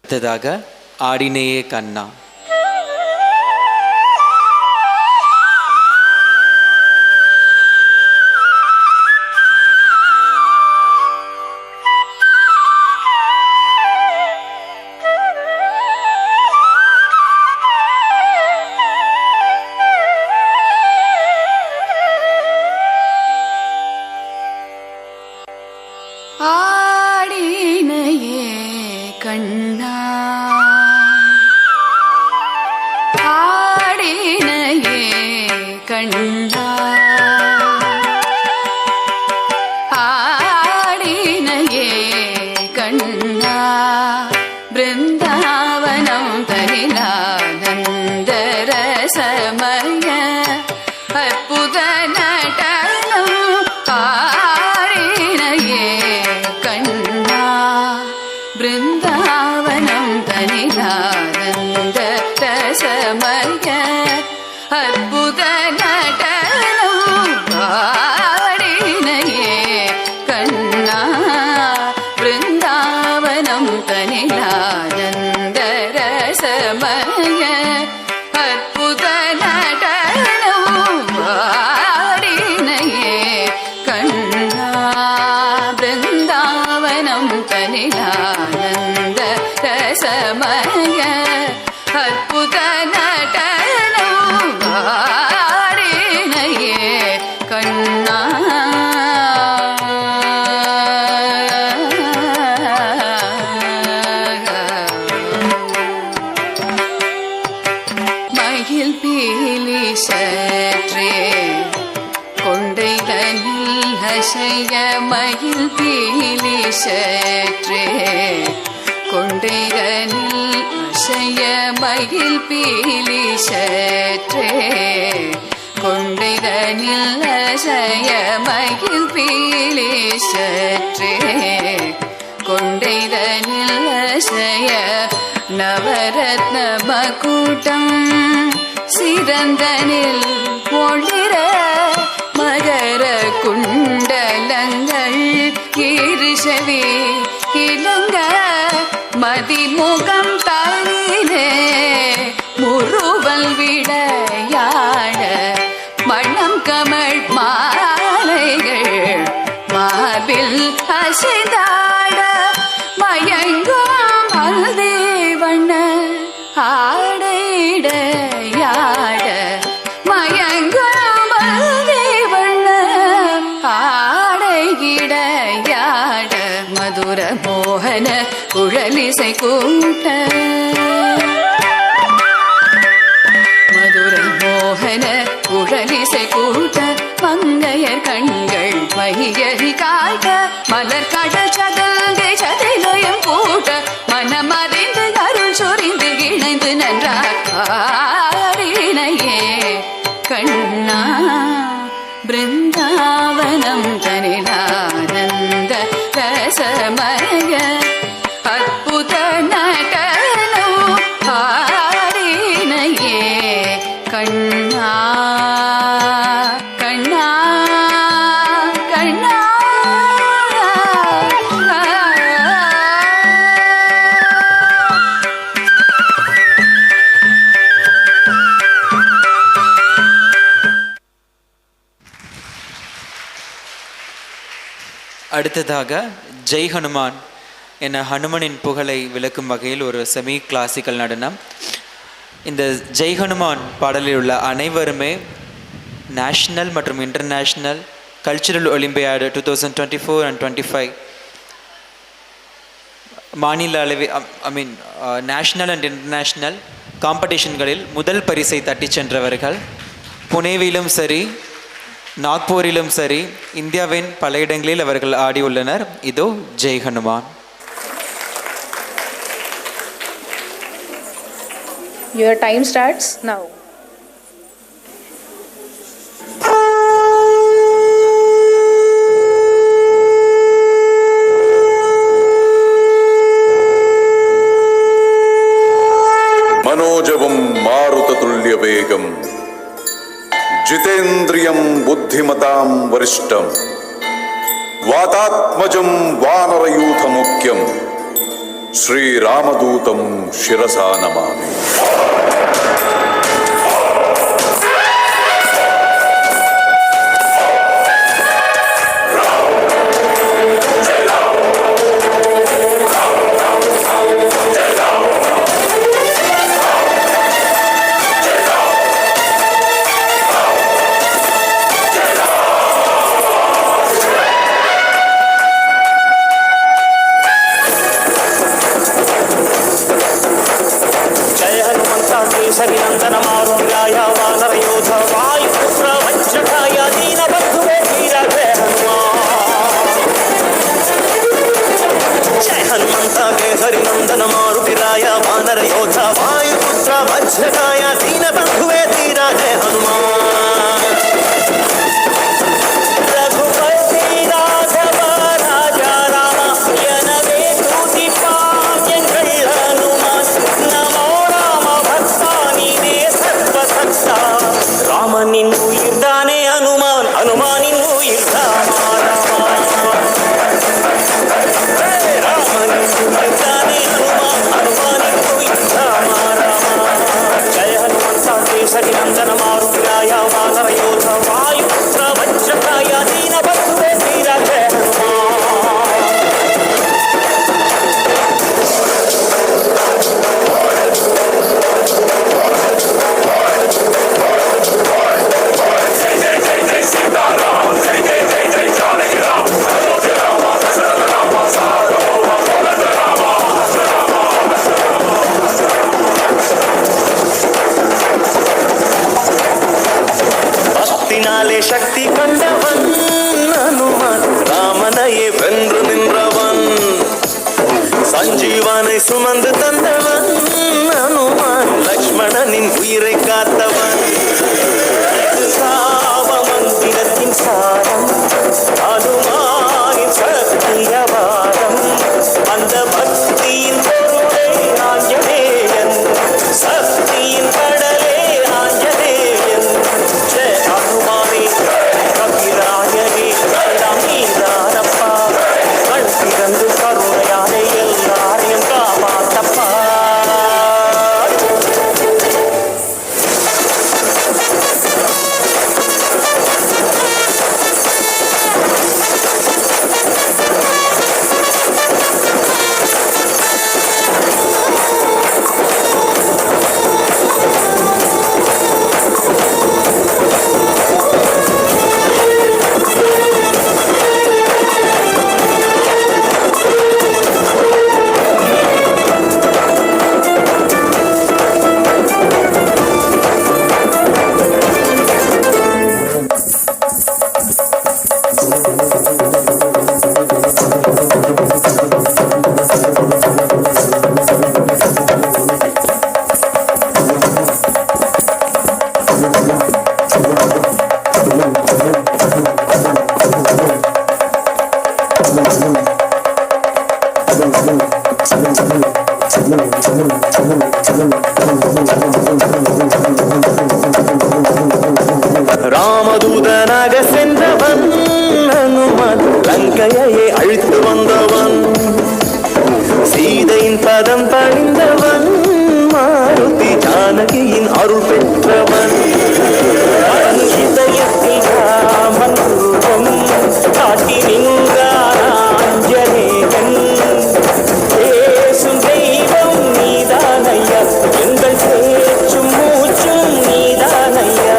அடுத்ததாக ஆடினேயே கண்ணா. ஆடினையே கண்ணா, ஆடினையே கண்ணா, ஆடினையே கண்ணா, பிருந்தாவனம் தனிலானந்த ரசமய அற்புத நடனம் ஆடினையே கண்ணா, பிருந்தாவனம் தனிலானந்த ரசமய அற்புத நடனம் ஆடினையே கண்ணா, பிருந்தாவனம் தனிலானந்த ரசமய அற்புத நடனம் ஆடினையே கண்ணா, பிருந்தாவனம் தனிலானந்த ரசமய அற்புத நடனம் ஆடினையே கண்ணா. மயில் பீலி சற்றே கொண்டைதனில் அசைய, மயில் பீலி சற்றே கொண்டைதனில் அசைய, மயில் பீலி சற்றே கொண்டைதனில் அசைய, மயில் பீலி சற்றே கொண்டைதனில் அசைய, நவரத்ன மகுடம் சிறந்தனில் ஒளிர, மகர குண்டலங்கள் இருசவி இளங்க, மதிமுகம் தாயிலே முறுவல் விடையாட, மணம் கமழ் மாலைகள் மார்பில் அசைந்தாட, மயங்கும் மல்தேவண்ண ஆடைடையாட, மயங்கும் மல்தேவண்ண ஆடையிடையாட, மதுர மோகன குழலிசை கூட்ட, மதுர மோகன குழலிசை கூட்ட, மங்கையர் கண்கள் மையறி காட்ட, மலர் கடல் சதங்கை சதிலயம் கூட்ட, மனமறிந்து அருள் சொரிந்து இணைந்து நன்றார் ஆடினையே கண்ணா, பிருந்தாவனம் தனிலானந்த ரசமய அற்புத நடனம் ஆடினையே கண்ணா, கண்ணா, கண்ணா. அடுத்ததாக ஜெய் ஹனுமான் என ஹனுமனின் புகழை விளக்கும் வகையில் ஒரு செமி கிளாசிக்கல் நடனம். இந்த ஜெய் ஹனுமான் பாடலில் உள்ள அனைவருமே நேஷ்னல் மற்றும் இன்டர்நேஷ்னல் கல்ச்சுரல் ஒலிம்பியாடு 2024 and 25 மாநில அளவில் நேஷ்னல் அண்ட் இன்டர்நேஷ்னல் காம்படிஷன்களில் முதல் பரிசை தட்டி சென்றவர்கள். புனேவிலும் சரி நாக்பூரிலும் சரி இந்தியாவின் பல இடங்களில் அவர்கள் ஆடியுள்ளனர். இதோ Jai Hanuman. Your time starts now. मनोजवं मारुततुल्य वेगं जितेन्द्रियं बुद्धिमतां वरिष्ठं वातात्मजं वानरयूथमुख्यं శ్రీరామదూతం శిరసా నమామి. சக்தி கண்டவன் அனுமான், ராமனையே வென்று நின்றவன், சஞ்சீவனை சுமந்து தந்தவன் அனுமான், லக்ஷ்மணனின் உயிரை காத்தவன். சாப மந்திரத்தின் சாரம் அனுமானின் சத்தியவாதம், அந்த பக்தியின் பொருளே ஆஞ்சநேயன், சக்தியின் கடலே ஆஞ்சநேயன். ஜெய அனுமானே கபிராயனே மீதானப்பா, கண் திறந்து கருணையாலே எல்லாரையும் காப்பாத்தப்பா. ராமதூதனாக சென்றவன் அனுமான், லங்கையை அழித்து வந்தவன், சீதையின் பதம் பணிந்தவன், மாருதி ஜானகியின் அருள் பெற்றவன், இதயத்தில் ராமன் ரூபம் காட்டி நின்றான் ஆஞ்சநேயன். பேசும் தெய்வம் நீதானையா, எங்கள் பேச்சும் மூச்சும் நீதானையா.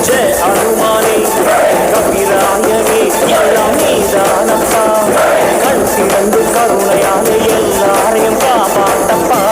ஜெய அனுமானே கபிராயனே எல்லாம் நீதானப்பா, கண் திறந்து கருணையாலே எல்லாரையும் காப்பாத்தப்பா.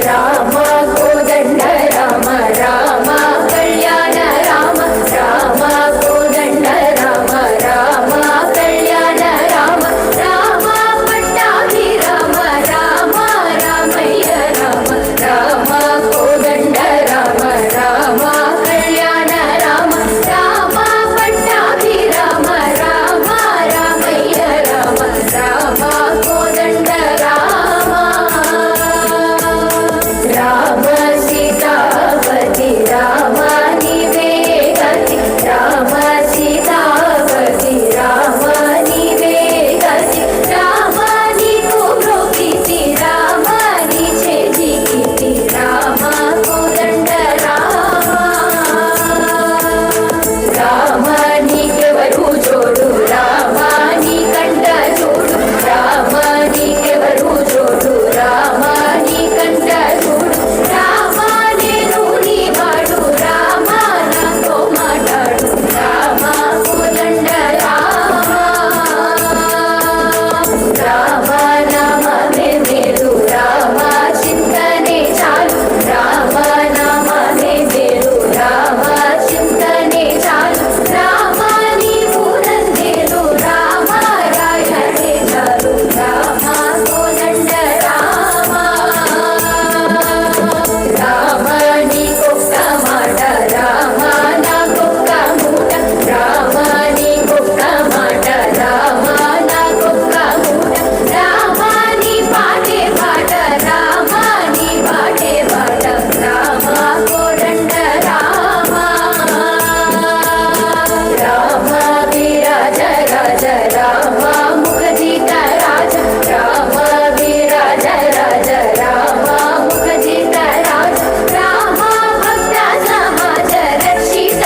రామ కోదండ రామ రామ కళ్యాణ రామ రామ కోదండ రామ రామ కళ్యాణ రామ రామ పట్టాభి రామ రామ రామయ్య రామ రామ కోదండ రామ రామ కళ్యాణ రామ రామ పట్టాభి రామ రామ రామయ్య రామ రామ కోదండ రామ రామ సీతాపతి రామ నీవే గతి రామ సీతాపతి రామ నీవే గతి రామ నీకు ప్రోకితి రామ నీ చేజికితి రామ కోదండ రామ రామ నీకెవరు జోడు రామ నీ కంట చూడు రామ నీకెవరు జోడు రామ నీ కంట చూడు రామ నేను నీ వాడు రామ నాతో మాట్లాడు రామ కోదండ రామ రామ నామమే మేలు రామ చింతనే చాలు రామ నామమే మేలు రామ చింతనే చాలు రామ నీవు నందేలు రామ రాయనే చాలు రామ కోదండ రామ రామ నీకొక్క మాట రామ నాకొక్క మూట రామ నీకొక్క మాట రామ నాకొక్క మూట రామ నీ పాటే పాట రామ నీ పాటే పాట రామ కోదండ రామ రామ విరాజ రాజ రామ ముఖజిత రాజ రామ విరాజ రాజ రామ ముఖజిత రాజ రామ భక్త సమాజ రక్షిత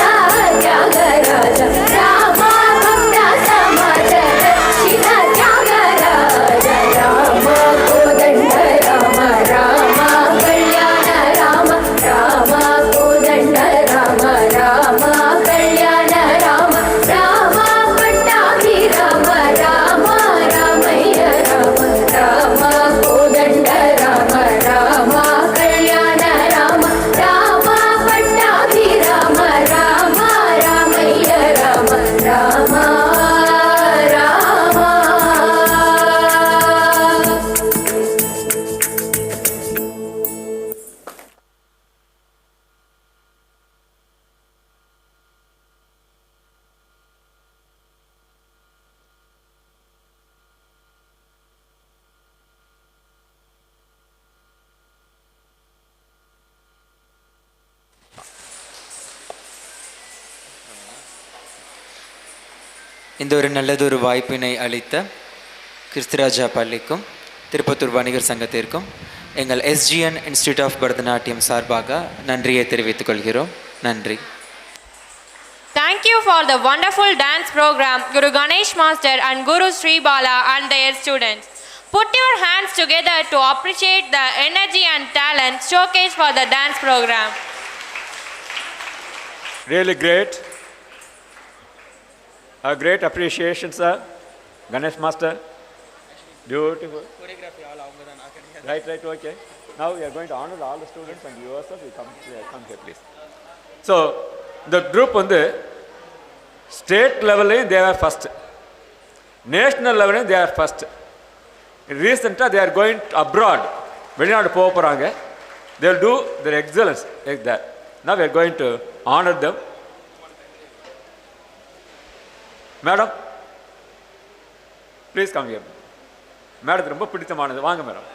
త్యాగరాజ రామ భక్త సమాజ రక్షిత త్యాగరాజ రామ కోదండ రామ రామ కళ్యాణ రామ రామ కోదండ రామ రామ కళ్యాణ రామ రామ పట్టాభి రామ రామ రామయ్య రామ రామ కోదండ రామ రామ కళ్యాణ రామ రామ పట్టాభి రామ రామ రామయ్య రామ రామ రామ இந்த ஒரு நல்லதொரு வாய்ப்பினை அளித்த கிறிஸ்துராஜா பள்ளிக்கும் திருப்பத்தூர் வணிகர் சங்கத்திற்கும் எங்கள் எஸ்ஜிஎன் இன்ஸ்டிடியூட் ஆஃப் பரதநாட்டியம் சார்பாக நன்றியை தெரிவித்துக் கொள்கிறோம். நன்றி. Thank you for the wonderful dance program, Guru Ganesh Master and Guru Sri Bala and their students. Put your hands together to appreciate the energy and talent showcased for the dance program. Really great. A great appreciation, sir. Ganesh Master. Beautiful. Right, okay. Now we are going to honor all the students and yourself. You come here, please. So, the group on the state level, they are first. National level, they are first. Recently, they are going abroad. They will do their excellence like that. Now we are going to honor them. Madam, please come here. Madam, ரொம்ப பிடித்தமானது வாங்க madam.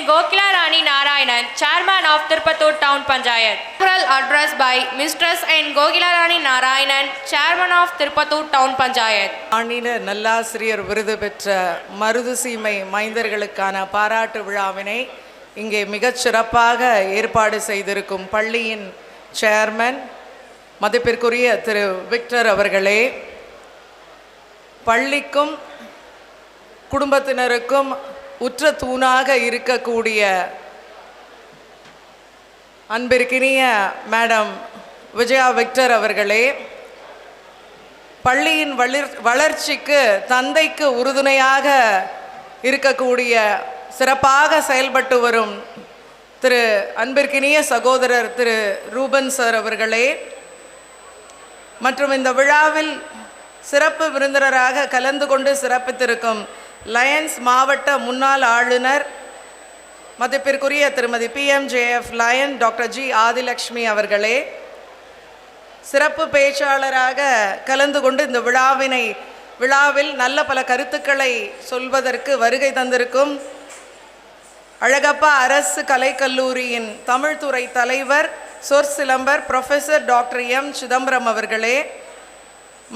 Gokila Rani Narayanan, Chairman of Tirupattur Town Panchayat. Oral address by Mistress N. Gokila Rani Narayanan, Chairman of Tirupattur Town Panchayat. மாநில நல்லாசிரியர் விருது பெற்ற மருதுசீமை மைந்தர்களுக்கான பாராட்டு விழாவினை இங்கே மிகச் சிறப்பாக ஏற்பாடு செய்திருக்கும் பள்ளியின் சேர்மன் மதிப்பிற்குரிய திரு விக்டர் அவர்களே, பள்ளிக்கும் குடும்பத்தினருக்கும் உற்ற தூணாக இருக்கக்கூடிய அன்பிற்கினிய மேடம் விஜயா விக்டர் அவர்களே, பள்ளியின் வளர்ச்சிக்கு தந்தைக்கு உறுதுணையாக இருக்கக்கூடிய சிறப்பாக செயல்பட்டு வரும் திரு அன்பிற்கினிய சகோதரர் திரு ரூபன் சார் அவர்களே, மற்றும் இந்த விழாவில் சிறப்பு விருந்தினராக கலந்து கொண்டு சிறப்பித்திருக்கும் லயன்ஸ் மாவட்ட முன்னாள் ஆளுநர் மதிப்பிற்குரிய Thirumathi PMJF Lion doctor G Adhilakshmi அவர்களே, சிறப்பு பேச்சாளராக கலந்து கொண்டு இந்த விழாவில் நல்ல பல கருத்துக்களை சொல்வதற்கு வருகை தந்திருக்கும் அழகப்பா அரசு கலைக்கல்லூரியின் தமிழ்துறை தலைவர் சொற்சிலம்பர் ப்ரொஃபஸர் டாக்டர் M சிதம்பரம் அவர்களே,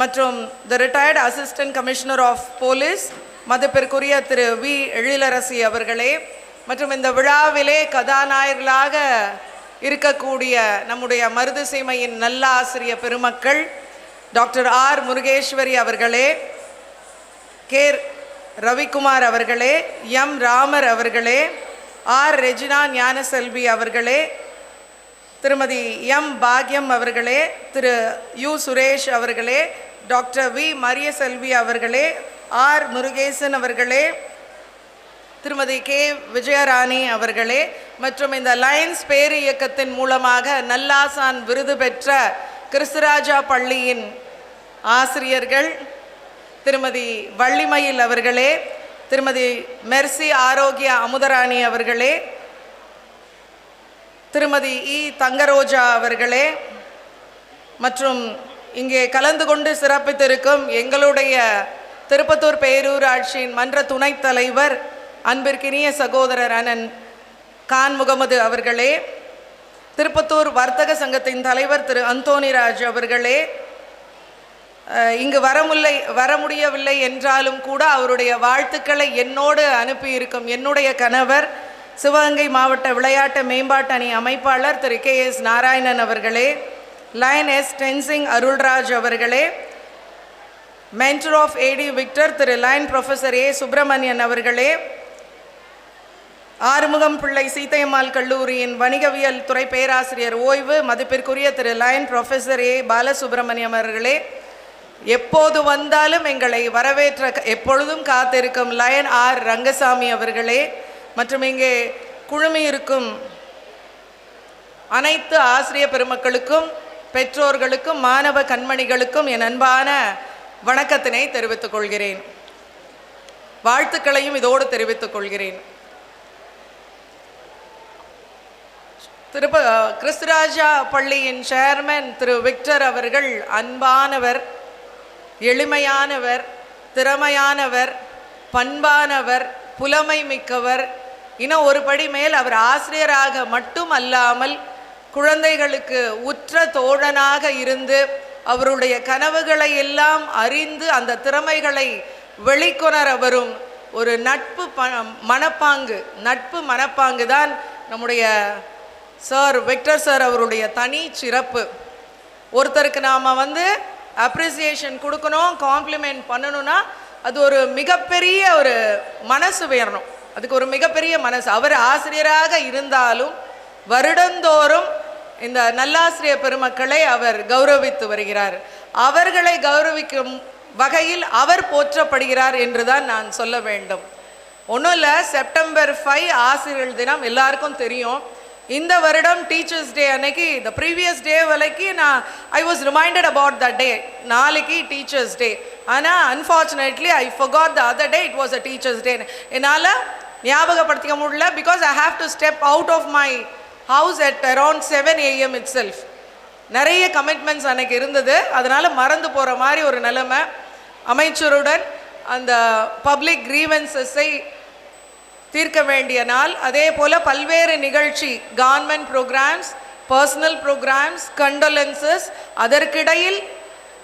மற்றும் the retired assistant commissioner of police மதிப்பிற்குரிய திரு V எழிலரசி அவர்களே, மற்றும் இந்த விழாவிலே கதாநாயகர்களாக இருக்கக்கூடிய நம்முடைய மருதுசீமையின் நல்ல ஆசிரிய பெருமக்கள் டாக்டர் R முருகேஸ்வரி அவர்களே, K ரவிக்குமார் அவர்களே, M ராமர் அவர்களே, R ரெஜினா ஞானசெல்வி அவர்களே, திருமதி M பாக்யம் அவர்களே, திரு U சுரேஷ் அவர்களே, டாக்டர் V மரியசெல்வி அவர்களே, R முருகேசன் அவர்களே, திருமதி K விஜயராணி அவர்களே, மற்றும் இந்த லயன்ஸ் பேர் இயக்கத்தின் மூலமாக நல்லாசான் விருது பெற்ற கிறிஸ்துராஜா பள்ளியின் ஆசிரியர்கள் திருமதி வள்ளிமயில் அவர்களே, திருமதி மெர்சி ஆரோக்கிய அமுதராணி அவர்களே, திருமதி E தங்கரோஜா அவர்களே, மற்றும் இங்கே கலந்து கொண்டு சிறப்பித்திருக்கும் எங்களுடைய திருப்பத்தூர் பேரூராட்சியின் மன்ற துணைத் தலைவர் அன்பிற்கினிய சகோதரர் அண்ணன் கான் முகமது அவர்களே, திருப்பத்தூர் வர்த்தக சங்கத்தின் தலைவர் திரு அந்தோனிராஜ் அவர்களே, இங்கு வர முடியவில்லை என்றாலும் கூட அவருடைய வாழ்த்துக்களை என்னோடு அனுப்பியிருக்கும் என்னுடைய கணவர் சிவகங்கை மாவட்ட விளையாட்டு மேம்பாட்டு அணி அமைப்பாளர் திரு KS நாராயணன் அவர்களே, லயன் S டென்சிங் அருள்ராஜ் அவர்களே, mentor of AD Victor Thiru Lion professor A Subramanian அவர்களே, ஆறுமுகம் பிள்ளை சீத்தையம்மாள் கல்லூரியின் வணிகவியல் துறை பேராசிரியர் ஓய்வு மதிப்பிற்குரிய திரு லயன் ப்ரொஃபஸர் A பாலசுப்ரமணியம் அவர்களே, எப்போது வந்தாலும் எங்களை வரவேற்ற எப்பொழுதும் காத்திருக்கும் லயன் R ரங்கசாமி அவர்களே, மற்றும் இங்கே குழுமி இருக்கும் அனைத்து ஆசிரிய பெருமக்களுக்கும் பெற்றோர்களுக்கும் மாணவ கண்மணிகளுக்கும் என் அன்பான வணக்கத்தினை தெரிவித்துக் கொள்கிறேன். வாழ்த்துக்களையும் இதோடு தெரிவித்துக் கொள்கிறேன். கிறிஸ்துராஜா பள்ளியின் சேர்மன் திரு விக்டர் அவர்கள் அன்பானவர், எளிமையானவர், திறமையானவர், பண்பானவர், புலமை மிக்கவர். இன்னும் ஒரு படி மேல் அவர் ஆசிரியராக மட்டும் அல்லாமல் குழந்தைகளுக்கு உற்ற தோழனாக இருந்து அவருடைய கனவுகளை எல்லாம் அறிந்து அந்த திறமைகளை வெளிக்கொணர வரும் ஒரு நட்பு மனப்பாங்கு தான் நம்முடைய சார் விக்டர் சார் அவருடைய தனி சிறப்பு. ஒருத்தருக்கு நாம் அப்ரிசியேஷன் கொடுக்கணும், காம்ப்ளிமெண்ட் பண்ணணும்னா அது ஒரு மிகப்பெரிய ஒரு மனசு வேணும். அதுக்கு ஒரு மிகப்பெரிய மனசு. அவர் ஆசிரியராக இருந்தாலும் வருடந்தோறும் இந்த நல்லாசிரியர் பெருமக்களை அவர் கௌரவித்து வருகிறார். அவர்களை கௌரவிக்கும் வகையில் அவர் போற்றப்படுகிறார் என்றுதான் நான் சொல்ல வேண்டும். ஒன்றும் இல்லை, செப்டம்பர் 5 ஆசிரியர் தினம் எல்லாருக்கும் தெரியும். இந்த வருடம் டீச்சர்ஸ் டே அன்னைக்கு த ப்ரீவியஸ் டே வரைக்கும் I was reminded about the day, நாளைக்கு டீச்சர்ஸ் டே. ஆனால் unfortunately I forgot the other day it was a teachers day. என்னால் ஞாபகப்படுத்திக்க முடியல, because I have to step out of my house at around 7 AM itself. நிறைய commitments அன்னைக்கு இருந்தது, அதனால் மறந்து போகிற மாதிரி ஒரு நிலைமை. அமைச்சருடன் அந்த பப்ளிக் கிரீவன்சஸை தீர்க்க வேண்டிய நாள். அதே போல் பல்வேறு நிகழ்ச்சி, government programmes, personal programmes, condolences, அதற்கிடையில்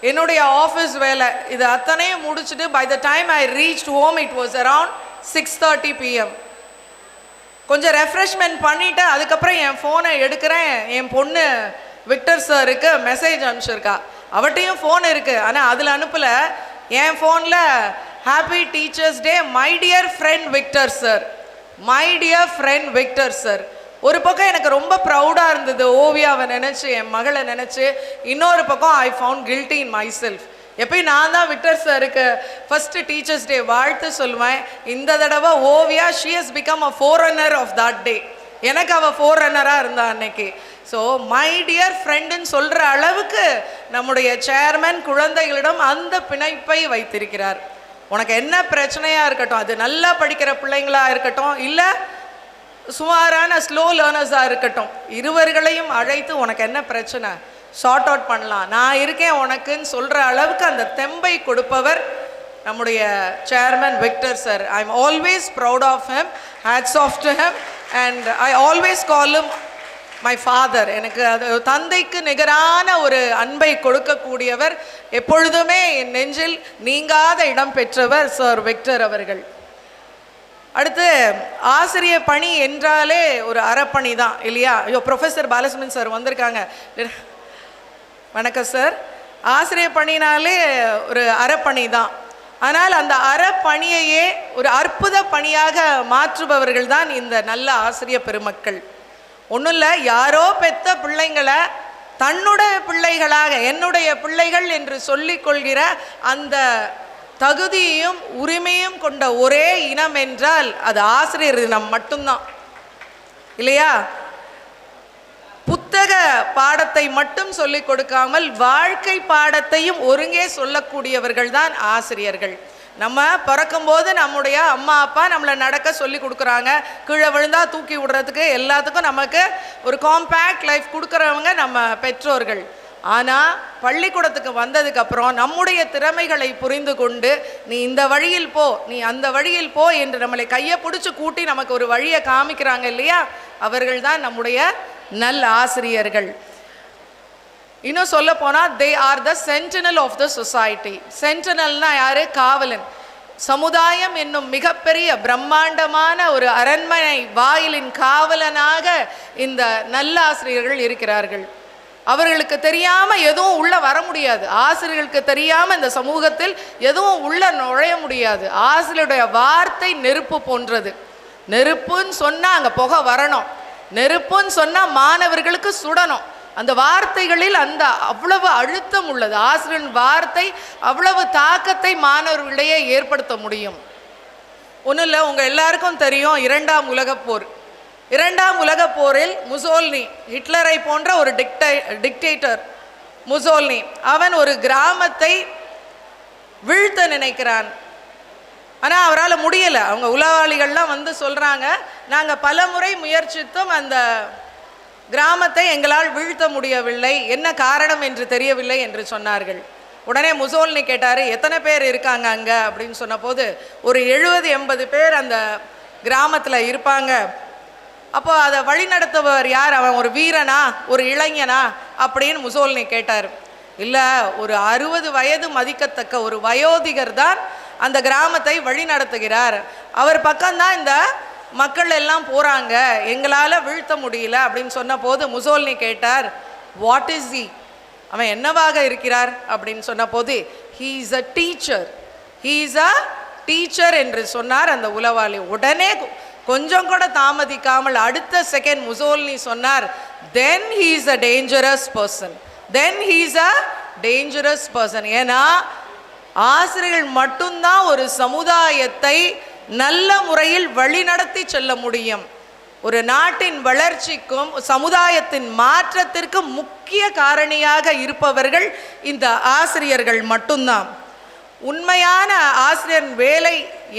என்னுடைய ஆஃபீஸ் வேலை, இது அத்தனையும் முடிச்சுட்டு by the time I reached home it was around 6:30 PM. கொஞ்சம் ரெஃப்ரெஷ்மெண்ட் பண்ணிவிட்டு அதுக்கப்புறம் என் ஃபோனை எடுக்கிறேன். என் பொண்ணு விக்டர் சாருக்கு மெசேஜ் அனுப்பிச்சிருக்கா. அவட்டையும் ஃபோன் இருக்குது, ஆனால் அதில் அனுப்பலை. என் ஃபோனில் happy teachers day my dear friend Victor sir, my dear friend Victor sir. ஒரு பக்கம் எனக்கு ரொம்ப ப்ரௌடாக இருந்தது ஓவியாவை நினச்சி, என் மகளை நினச்சி. இன்னொரு பக்கம் I found guilty in my self. எப்பயும் நான் தான் விக்டர் சாருக்கு ஃபஸ்ட்டு டீச்சர்ஸ் டே வாழ்த்து சொல்லுவேன். இந்த தடவை Oviya she has become a forerunner of that day. எனக்கு அவள் ஃபோரன்னராக இருந்தா அன்னைக்கு. ஸோ மை டியர் ஃப்ரெண்டுன்னு சொல்கிற அளவுக்கு நம்முடைய சேர்மன் குழந்தைகளிடம் அந்த பிணைப்பை வைத்திருக்கிறார். உனக்கு என்ன பிரச்சனையாக இருக்கட்டும், அது நல்லா படிக்கிற பிள்ளைங்களாக இருக்கட்டும், இல்லை சுமாரான ஸ்லோ லேர்னர்ஸாக இருக்கட்டும், இருவர்களையும் அழைத்து உனக்கு என்ன பிரச்சனை சார்ட் அவுட் பண்ணலாம், நான் இருக்கேன் உனக்குன்னு சொல்கிற அளவுக்கு அந்த தெம்பை கொடுப்பவர் நம்முடைய chairman Victor sir. I am always proud of him, hats off to him, and I always call him my father. எனக்கு அது தந்தைக்கு நிகரான ஒரு அன்பை கொடுக்கக்கூடியவர், எப்பொழுதுமே என் நெஞ்சில் நீங்காத இடம் பெற்றவர் சார் விக்டர் அவர்கள். அடுத்து ஆசிரிய பணி என்றாலே ஒரு அறப்பணி தான் இல்லையா? ஐயோ, ப்ரொஃபஸர் பாலசுமன் சார் வந்திருக்காங்க. வணக்கம் சார். ஆசிரிய பணினாலே ஒரு அறப்பணி தான். ஆனால் அந்த அறப்பணியையே ஒரு அற்புத பணியாக மாற்றுபவர்கள் தான் இந்த நல்ல ஆசிரிய பெருமக்கள். ஒன்றும் இல்லை, யாரோ பெத்த பிள்ளைங்களை தன்னுடைய பிள்ளைகளாக, என்னுடைய பிள்ளைகள் என்று சொல்லிக் கொள்கிற அந்த தகுதியையும் உரிமையும் கொண்ட ஒரே இனம் என்றால் அது ஆசிரியர் இனம் மட்டும்தான் இல்லையா? புத்தக பாடத்தை மட்டும் சொல்லிக் கொடுக்காமல் வாழ்க்கை பாடத்தையும் ஒருங்கே சொல்லக்கூடியவர்கள் தான் ஆசிரியர்கள். நம்ம பிறக்கும்போது நம்முடைய அம்மா அப்பா நம்மளை நடக்க சொல்லி கொடுக்குறாங்க, கீழே விழுந்தா தூக்கி விடுறதுக்கு எல்லாத்துக்கும் நமக்கு ஒரு காம்பேக்ட் லைஃப் கொடுக்குறவங்க நம்ம பெற்றோர்கள். ஆனால் பள்ளிக்கூடத்துக்கு வந்ததுக்கப்புறம் நம்முடைய திறமைகளை புரிந்து கொண்டு நீ இந்த வழியில் போ, நீ அந்த வழியில் போ என்று நம்மளை கையை பிடிச்சி கூட்டி நமக்கு ஒரு வழியை காமிக்கிறாங்க இல்லையா? அவர்கள் தான் நம்முடைய நல்ல ஆசிரியர்கள். இன்னும் சொல்ல போனால் they are the sentinel of the society. சென்டினல்னா யாரு? காவலன். சமுதாயம் என்னும் மிகப்பெரிய பிரம்மாண்டமான ஒரு அரண்மனை வாயிலின் காவலனாக இந்த நல்ல ஆசிரியர்கள் இருக்கிறார்கள். அவர்களுக்கு தெரியாமல் எதுவும் உள்ள வர முடியாது. ஆசிரியர்களுக்கு தெரியாமல் இந்த சமூகத்தில் எதுவும் உள்ள நுழைய முடியாது. ஆசிரியருடைய வார்த்தை நெருப்பு போன்றது. நெருப்புன்னு சொன்னால் அங்கே புகை வரணும், நெருப்புன்னு சொன்னால் மாணவர்களுக்கு சுடணும். அந்த வார்த்தைகளில் அந்த அவ்வளவு அழுத்தம் உள்ளது. ஆசிரியரின் வார்த்தை அவ்வளவு தாக்கத்தை மாணவர்களிடையே ஏற்படுத்த முடியும். ஒன்றும் இல்லை, உங்கள் எல்லாருக்கும் தெரியும் இரண்டாம் உலகப் போர். இரண்டாம் உலகப் போரில் முசோல்னி, ஹிட்லரை போன்ற ஒரு டிக்டேட்டர் முசோல்னி, அவன் ஒரு கிராமத்தை வீழ்த்த நினைக்கிறான். ஆனால் அவரால் முடியலை. அவங்க உளவாளிகள்லாம் வந்து சொல்கிறாங்க, நாங்கள் பல முறை முயற்சித்தும் அந்த கிராமத்தை எங்களால் வீழ்த்த முடியவில்லை, என்ன காரணம் என்று தெரியவில்லை என்று சொன்னார்கள். உடனே முசோல்னி கேட்டார், எத்தனை பேர் இருக்காங்க அங்கே அப்படின்னு சொன்னபோது ஒரு 70-80 பேர் அந்த கிராமத்தில் இருப்பாங்க. அப்போ அதை வழிநடத்துபவர் யார்? அவன் ஒரு வீரனா, ஒரு இளைஞனா அப்படின்னு முசோல்னி கேட்டார். இல்லை, ஒரு 60 வயது மதிக்கத்தக்க ஒரு வயோதிகர் தான் அந்த கிராமத்தை வழி நடத்துகிறார். அவர் பக்கம்தான் இந்த மக்கள் எல்லாம் போகிறாங்க, எங்களால் வீழ்த்த முடியல அப்படின்னு சொன்ன போது முசோல்னி கேட்டார், வாட் இஸ் ஹி? அவன் என்னவாக இருக்கிறார் அப்படின்னு சொன்ன போது, he is a teacher, he is a teacher என்று சொன்னார் அந்த உளவாளி. உடனே கொஞ்சம் கூட தாமதிக்காமல் அடுத்த செகண்ட் முசோல்னி சொன்னார், தென் he is a dangerous person, then he is a dangerous person. ஏன்னா ஆசிரியர்கள் மட்டும்தான் ஒரு சமுதாயத்தை நல்ல முறையில் வழிநடத்தி செல்ல முடியும். ஒரு நாட்டின் வளர்ச்சிக்கும் சமுதாயத்தின் மாற்றத்திற்கும் முக்கிய காரணியாக இருப்பவர்கள் இந்த ஆசிரியர்கள் மட்டும்தான். உண்மையான ஆசிரியரின் வேலை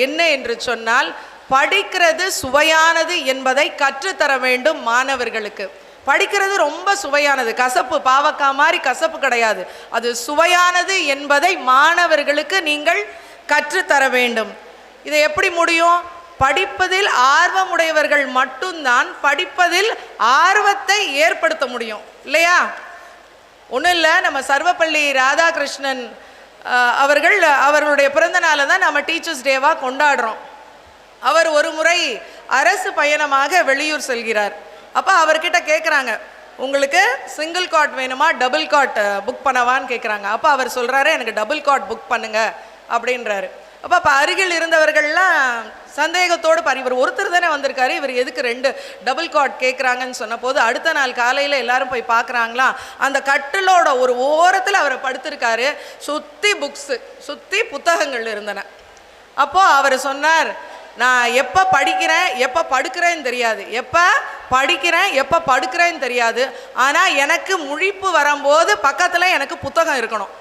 என்ன என்று சொன்னால், படிக்கிறது சுவையானது என்பதை கற்றுத்தர வேண்டும் மாணவர்களுக்கு. படிக்கிறது ரொம்ப சுவையானது, கசப்பு, பாவக்காய் மாதிரி கசப்பு கிடையாது, அது சுவையானது என்பதை மாணவர்களுக்கு நீங்கள் கற்றுத்தர வேண்டும். இதை எப்படி முடியும்? படிப்பதில் ஆர்வமுடையவர்கள் மட்டும்தான் படிப்பதில் ஆர்வத்தை ஏற்படுத்த முடியும் இல்லையா? ஒன்றும் இல்லை, நம்ம சர்வப்பள்ளி ராதாகிருஷ்ணன் அவர்களுடைய பிறந்த நாளை தான் நம்ம டீச்சர்ஸ் டேவாக கொண்டாடுறோம். அவர் ஒரு முறை அரசு பயணமாக வெளியூர் செல்கிறார். அப்போ அவர்கிட்ட கேட்குறாங்க, உங்களுக்கு சிங்கிள் காட் வேணுமா டபுள் காட் புக் பண்ணவான்னு கேட்குறாங்க. அப்போ அவர் சொல்கிறாரு, எனக்கு டபுள் காட் புக் பண்ணுங்க அப்படின்றாரு. அப்போ அருகில் இருந்தவர்கள்லாம் சந்தேகத்தோடு இவர் ஒருத்தர் தானே வந்திருக்காரு, இவர் எதுக்கு 2 டபுள் காட் கேட்குறாங்கன்னு சொன்ன போது அடுத்த நாள் காலையில் எல்லாரும் போய் பார்க்குறாங்களாம், அந்த கட்டிலோட ஒரு ஓரத்தில் அவரை படுத்திருக்காரு, சுற்றி புத்தகங்கள் இருந்தன. அப்போது அவர் சொன்னார், நான் எப்போ படிக்கிறேன் எப்போ படுக்கிறேன்னு தெரியாது, எப்போ படிக்கிறேன் எப்போ படுக்கிறேன்னு தெரியாது, ஆனால் எனக்கு முழிப்பு வரும்போது பக்கத்தில் எனக்கு புத்தகம் இருக்கணும்,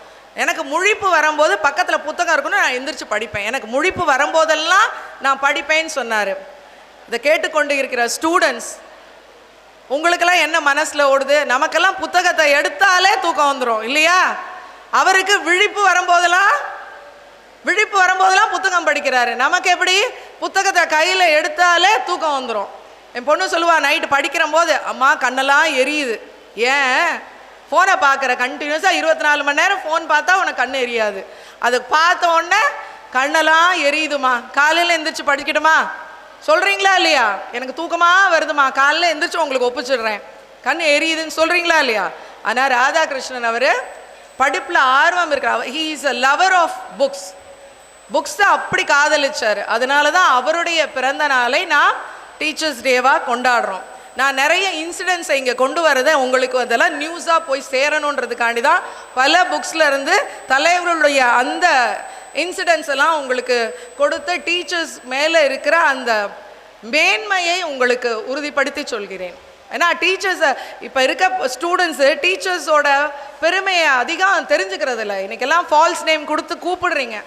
எனக்கு முழிப்பு வரும்போது பக்கத்தில் புத்தகம் இருக்கணும், நான் எந்திரிச்சு படிப்பேன், எனக்கு முழிப்பு வரும்போதெல்லாம் நான் படிப்பேன்னு சொன்னார். இதை கேட்டுக்கொண்டு இருக்கிற ஸ்டூடெண்ட்ஸ், உங்களுக்கெல்லாம் என்ன மனசில் ஓடுது? நமக்கெல்லாம் புத்தகத்தை எடுத்தாலே தூக்கம் வந்துடும் இல்லையா? அவருக்கு விழிப்பு வரும்போதெல்லாம் புத்தகம் படிக்கிறாரு. நமக்கு எப்படி? புத்தகத்தை கையில் எடுத்தாலே தூக்கம் வந்துடும். என் பொண்ணு சொல்லுவா, நைட்டு படிக்கிற போது அம்மா கண்ணெல்லாம் எரியுது. ஏன்? ஃபோனை பார்க்குற, கண்டினியூஸாக 24 மணி நேரம் ஃபோன் பார்த்தா உனக்கு கண் எரியாது, அது பார்த்த உடனே கண்ணெல்லாம் எரியுதுமா, காலையில் எந்திரிச்சு படிக்கட்டுமா சொல்கிறீங்களா இல்லையா? எனக்கு தூக்கமாக வருதுமா, காலையில் எந்திரிச்சு உங்களுக்கு ஒப்பிச்சிடுறேன், கண் எரியுதுன்னு சொல்கிறீங்களா இல்லையா? ஆனால் ராதாகிருஷ்ணன் அவர் படிப்பில் ஆர்வம் இருக்கிறார். He is a lover of books தான் அப்படி காதலிச்சார். அதனால தான் அவருடைய பிறந்த நாளை நான் டீச்சர்ஸ் டேவாக கொண்டாடுறோம். நான் நிறைய இன்சிடென்ட்ஸை இங்கே கொண்டு வரதை உங்களுக்கு அதெல்லாம் நியூஸாக போய் சேரணுன்றதுக்காண்டி தான் பல புக்ஸில் இருந்து தலைவர்களுடைய அந்த இன்சிடென்ட்ஸ் எல்லாம் உங்களுக்கு கொடுத்து டீச்சர்ஸ் மேலே இருக்கிற அந்த மேன்மையை உங்களுக்கு உறுதிப்படுத்தி சொல்கிறேன். ஏன்னா டீச்சர்ஸை இப்போ இருக்க ஸ்டூடெண்ட்ஸு டீச்சர்ஸோட பெருமையை அதிகம் தெரிஞ்சுக்கிறது இல்லை. இன்றைக்கெல்லாம் ஃபால்ஸ் நேம் கொடுத்து கூப்பிடுறீங்க.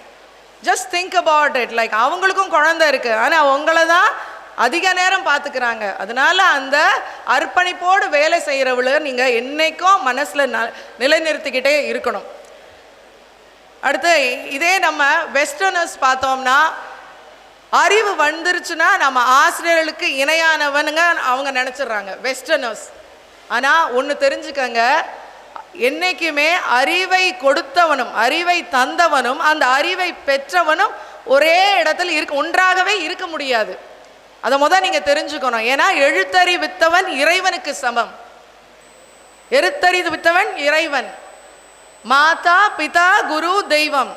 Just think about it, like அவங்களுக்கும் குழந்தை இருக்குது, ஆனால் அவங்கள தான் அதிக நேரம் பார்த்துக்கிறாங்க. அதனால அந்த அர்ப்பணிப்போடு வேலை செய்கிறவளை நீங்கள் என்றைக்கும் மனசில் நிலைநிறுத்திக்கிட்டே இருக்கணும். அடுத்து இதே நம்ம வெஸ்டர்னர்ஸ் பார்த்தோம்னா, அறிவு வந்துருச்சுன்னா நம்ம ஆசிரியர்களுக்கு இணையானவனுங்க அவங்க நினச்சிட்றாங்க வெஸ்டர்னர்ஸ். ஆனால் ஒன்று தெரிஞ்சுக்கங்க, என்றைக்குமே அறிவை கொடுத்தவனும் அறிவை தந்தவனும் அந்த அறிவை பெற்றவனும் ஒரே இடத்துல ஒன்றாகவே இருக்க முடியாது. அதை முதல் நீங்கள் தெரிஞ்சுக்கணும். ஏன்னா எழுத்தறிவித்தவன் இறைவனுக்கு சமம். எழுத்தறிவித்தவன் இறைவன். மாதா பிதா குரு தெய்வம்.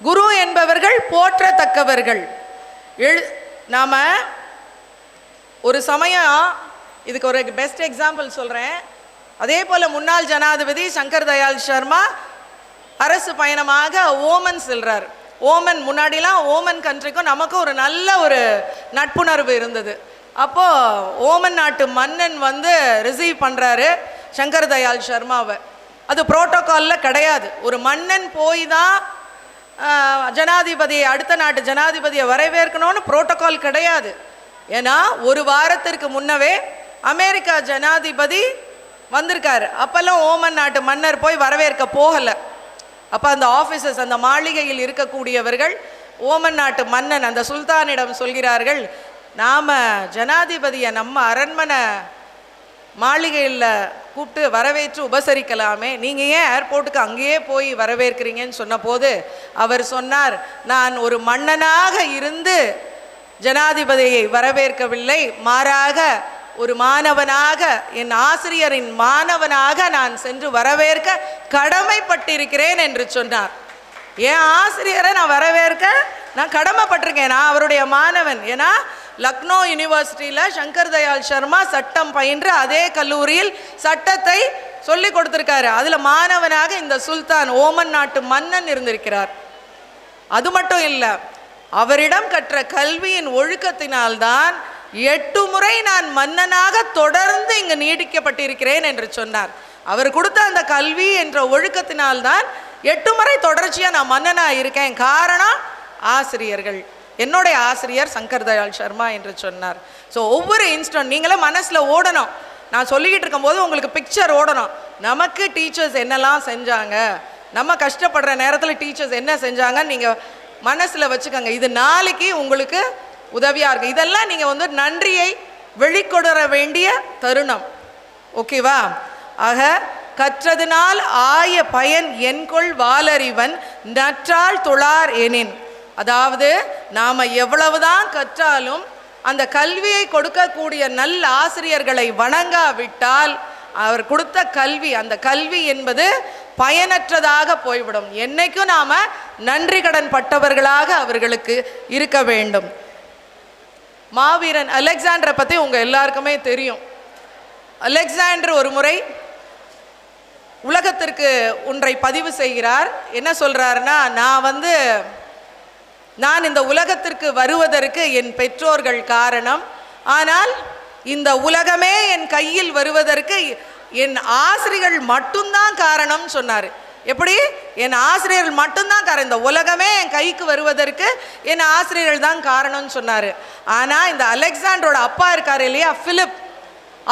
குரு என்பவர்கள் போற்றத்தக்கவர்கள். நாம் ஒரு சமயம் இதுக்கு ஒரு பெஸ்ட் எக்ஸாம்பிள் சொல்கிறேன். அதே போல் முன்னாள் ஜனாதிபதி சங்கர் தயாள் சர்மா அரசு பயணமாக ஓமன் செல்கிறார். ஓமன், முன்னாடிலாம் ஓமன் கண்ட்ரிக்கும் நமக்கும் ஒரு நல்ல ஒரு நட்புணர்வு இருந்தது. அப்போது ஓமன் நாட்டு மன்னன் ரிசீவ் பண்ணுறாரு சங்கர் தயாள் சர்மாவை. அது புரோட்டோகாலில் கிடையாது. ஒரு மன்னன் போய் தான் ஜனாதிபதியை, அடுத்த நாட்டு ஜனாதிபதியை வரவேற்கணும்னு புரோட்டோகால் கிடையாது. ஏன்னா ஒரு வாரத்திற்கு முன்னவே அமெரிக்கா ஜனாதிபதி வந்திருக்காரு. அப்போல்லாம் ஓமன் நாட்டு மன்னர் போய் வரவேற்க போகலை. அப்போ அந்த ஆஃபீஸர்ஸ், அந்த மாளிகையில் இருக்கக்கூடியவர்கள் ஓமன் நாட்டு மன்னன் அந்த சுல்தானிடம் சொல்கிறார்கள், நாம் ஜனாதிபதியை நம்ம அரண்மனை மாளிகையில் கூப்பிட்டு வரவேற்று உபசரிக்கலாமே, நீங்கள் ஏன் ஏர்போர்ட்டுக்கு அங்கேயே போய் வரவேற்கிறீங்கன்னு சொன்னபோது அவர் சொன்னார், நான் ஒரு மன்னனாக இருந்து ஜனாதிபதியை வரவேற்கவில்லை, மாறாக ஒரு மாணவனாக, என் ஆசிரியரின் மாணவனாக நான் சென்று வரவேற்க கடமைப்பட்டிருக்கிறேன் என்று சொன்னார். என் ஆசிரியரை நான் வரவேற்க நான் கடமைப்பட்டிருக்கேன், நான் அவருடைய மாணவன். ஏன்னா லக்னோ யூனிவர்சிட்டியில் சங்கர் தயாள் சர்மா சட்டம் பயின்று அதே கல்லூரியில் சட்டத்தை சொல்லி கொடுத்துருக்காரு. அதில் மாணவனாக இந்த சுல்தான் ஓமன் நாட்டு மன்னன் இருந்திருக்கிறார். அது மட்டும் இல்லை, அவரிடம் கற்ற கல்வியின் ஒழுக்கத்தினால்தான் 8 முறை நான் மன்னனாக தொடர்ந்து இங்கு நீடிக்கப்பட்டிருக்கிறேன் என்று சொன்னார். அவர் கொடுத்த அந்த கல்வி என்ற ஒழுக்கத்தினால்தான் 8 முறை தொடர்ச்சியாக நான் மன்னனாக இருக்கேன். காரணம் ஆசிரியர்கள். என்னுடைய ஆசிரியர் சங்கர் தயாள் சர்மா என்று சொன்னார். ஸோ ஒவ்வொரு இன்ஸ்டன்ட் நீங்களும் மனசில் ஓடணும். நான் சொல்லிக்கிட்டு இருக்கும்போது உங்களுக்கு பிக்சர் ஓடணும். நமக்கு டீச்சர்ஸ் என்னெல்லாம் செஞ்சாங்க, நம்ம கஷ்டப்படுற நேரத்தில் டீச்சர்ஸ் என்ன செஞ்சாங்கன்னு நீங்கள் மனசில் வச்சுக்கோங்க. இது நாளைக்கு உங்களுக்கு உதவியாக இருக்குது. இதெல்லாம் நீங்கள் வந்து நன்றியை வெளிக்கொணர வேண்டிய தருணம். ஓகேவா? ஆக கற்றதுனால் ஆய பயன் என்கொள் வாலறிவன் நற்றால் தொழார் எனின். அதாவது நாம் எவ்வளவுதான் கற்றாலும் அந்த கல்வியை கொடுக்கக்கூடிய நல்ல ஆசிரியர்களை வணங்காவிட்டால் அவர் கொடுத்த கல்வி, அந்த கல்வி என்பது பயனற்றதாக போய்விடும். என்னைக்கும் நாம் நன்றி கடன் பட்டவர்களாக அவர்களுக்கு இருக்க வேண்டும். மாவீரன் அலெக்சாண்டரை பற்றி உங்கள் எல்லாருக்குமே தெரியும். அலெக்சாண்டர் ஒரு முறை உலகத்திற்கு ஒன்றை பதிவு செய்கிறார். என்ன சொல்கிறாருன்னா, நான் இந்த உலகத்திற்கு வருவதற்கு என் பெற்றோர்கள் காரணம், ஆனால் இந்த உலகமே என் கையில் வருவதற்கு என் ஆசிரியர்கள் மட்டும்தான் காரணம் சொன்னார். எப்படி? என் ஆசிரியர்கள் மட்டும்தான் காரணம், இந்த உலகமே என் கைக்கு வருவதற்கு என் ஆசிரியர்கள் தான் காரணம்னு சொன்னார். ஆனால் இந்த அலெக்சாண்டரோட அப்பா இருக்கார் இல்லையா, பிலிப்,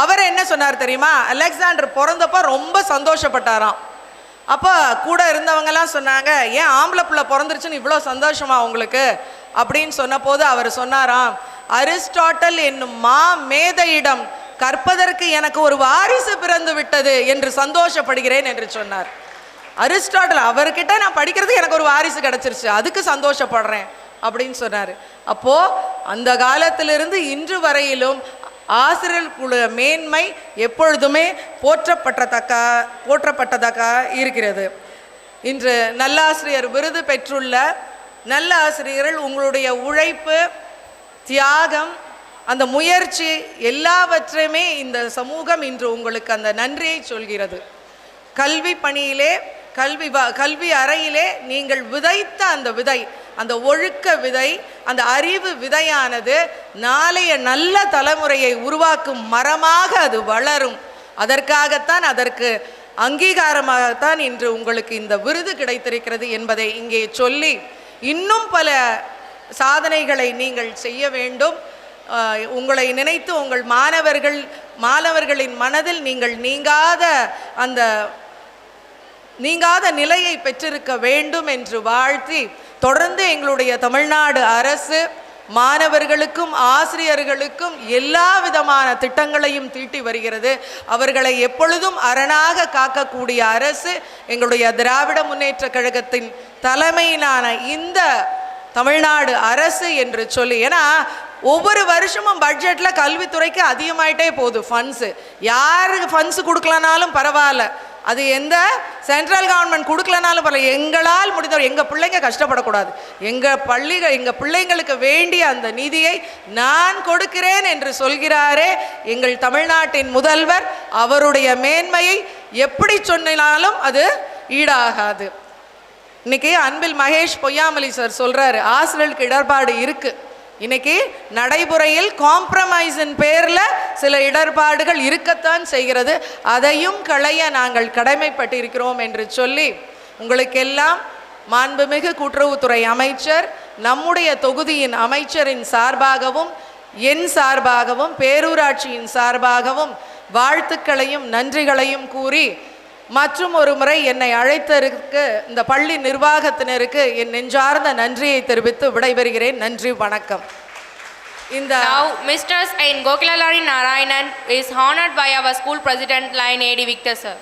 அவர் என்ன சொன்னார் தெரியுமா? அலெக்சாண்டர் பிறந்தப்போ ரொம்ப சந்தோஷப்பட்டாராம். அப்போ கூட இருந்தவங்கெல்லாம் சொன்னாங்க, ஏன் ஆம்பளை பிள்ளை பிறந்துருச்சுன்னு இவ்வளோ சந்தோஷமா உங்களுக்கு அப்படின்னு சொன்ன போது அவர் சொன்னாராம், அரிஸ்டாட்டல் என்னும் மேதையிடம் கற்பதற்கு எனக்கு ஒரு வாரிசு பிறந்து விட்டது என்று சந்தோஷப்படுகிறேன் என்று சொன்னார். அரிஸ்டாட்டல் அவர்கிட்ட நான் படிக்கிறதுக்கு எனக்கு ஒரு வாரிசு கிடைச்சிருச்சு, அதுக்கு சந்தோஷப்படுறேன் அப்படின்னு சொன்னார். அப்போது அந்த காலத்திலிருந்து இன்று வரையிலும் ஆசிரியர்களுடைய மேன்மை எப்பொழுதுமே போற்றப்பட்டதாக இருக்கிறது. இன்று நல்லாசிரியர் விருது பெற்றுள்ள நல்ல ஆசிரியர்கள் உங்களுடைய உழைப்பு, தியாகம், அந்த முயற்சி எல்லாவற்றையுமே இந்த சமூகம் இன்று உங்களுக்கு அந்த நன்றியை சொல்கிறது. கல்வி பணியிலே, கல்வி அறையிலே நீங்கள் விதைத்த அந்த விதை, அந்த ஒழுக்க விதை, அந்த அறிவு விதையானது நாளைய நல்ல தலைமுறையை உருவாக்கும் மரமாக அது வளரும். அதற்காகத்தான், அதற்கு அங்கீகாரமாகத்தான் இன்று உங்களுக்கு இந்த விருது கிடைத்திருக்கிறது என்பதை இங்கே சொல்லி, இன்னும் பல சாதனைகளை நீங்கள் செய்ய வேண்டும். உங்களை நினைத்து உங்கள் மாணவர்களின் மனதில் நீங்கள் நீங்காத நிலையை பெற்றிருக்க வேண்டும் என்று வாழ்த்தி, தொடர்ந்து எங்களுடைய தமிழ்நாடு அரசு மாணவர்களுக்கும் ஆசிரியர்களுக்கும் எல்லா விதமான திட்டங்களையும் தீட்டி வருகிறது. அவர்களை எப்பொழுதும் அரணாக காக்கக்கூடிய அரசு எங்களுடைய திராவிட முன்னேற்ற கழகத்தின் தலைமையிலான இந்த தமிழ்நாடு அரசு என்று சொல்லி, ஏன்னா ஒவ்வொரு வருஷமும் பட்ஜெட்டில் கல்வித்துறைக்கு அதிகமாயிட்டே போகுது ஃபண்ட்ஸு. யாருக்கு ஃபண்ட்ஸு கொடுக்கலனாலும் பரவாயில்ல, அது எந்த சென்ட்ரல் கவர்மெண்ட் கொடுக்கலனாலும் பரவாயில்ல, எங்களால் முடிந்தவர், எங்கள் பிள்ளைங்க கஷ்டப்படக்கூடாது, எங்கள் பிள்ளைங்களுக்கு வேண்டிய அந்த நிதியை நான் கொடுக்கிறேன் என்று சொல்கிறாரே எங்கள் தமிழ்நாட்டின் முதல்வர். அவருடைய மேன்மையை எப்படி சொன்னாலும் அது ஈடாகாது. இன்னைக்கு அன்பில் மகேஷ் பொய்யாமலி சார் சொல்கிறாரு, ஆசிரியர்களுக்கு இடர்பாடு இருக்குது. இன்னைக்கு நடைமுறையில் காம்ப்ரமைஸின் பேரில் சில இடர்பாடுகள் இருக்கத்தான் செய்கிறது. அதையும் களைய நாங்கள் கடமைப்பட்டிருக்கிறோம் என்று சொல்லி, உங்களுக்கெல்லாம் மாண்புமிகு கூட்டுறவுத்துறை அமைச்சர், நம்முடைய தொகுதியின் அமைச்சரின் சார்பாகவும், என் சார்பாகவும், பேரூராட்சியின் சார்பாகவும் வாழ்த்துக்களையும் நன்றிகளையும் கூறி, மற்றும் ஒரு முறை என்னை அழைத்ததற்கு இந்த பள்ளி நிர்வாகத்தினருக்கு என் நெஞ்சார்ந்த நன்றியை தெரிவித்து விடைபெறுகிறேன். நன்றி, வணக்கம். Now, Mr. N. Gokilalari Narayanan is honored by our school president, Line AD Victor sir.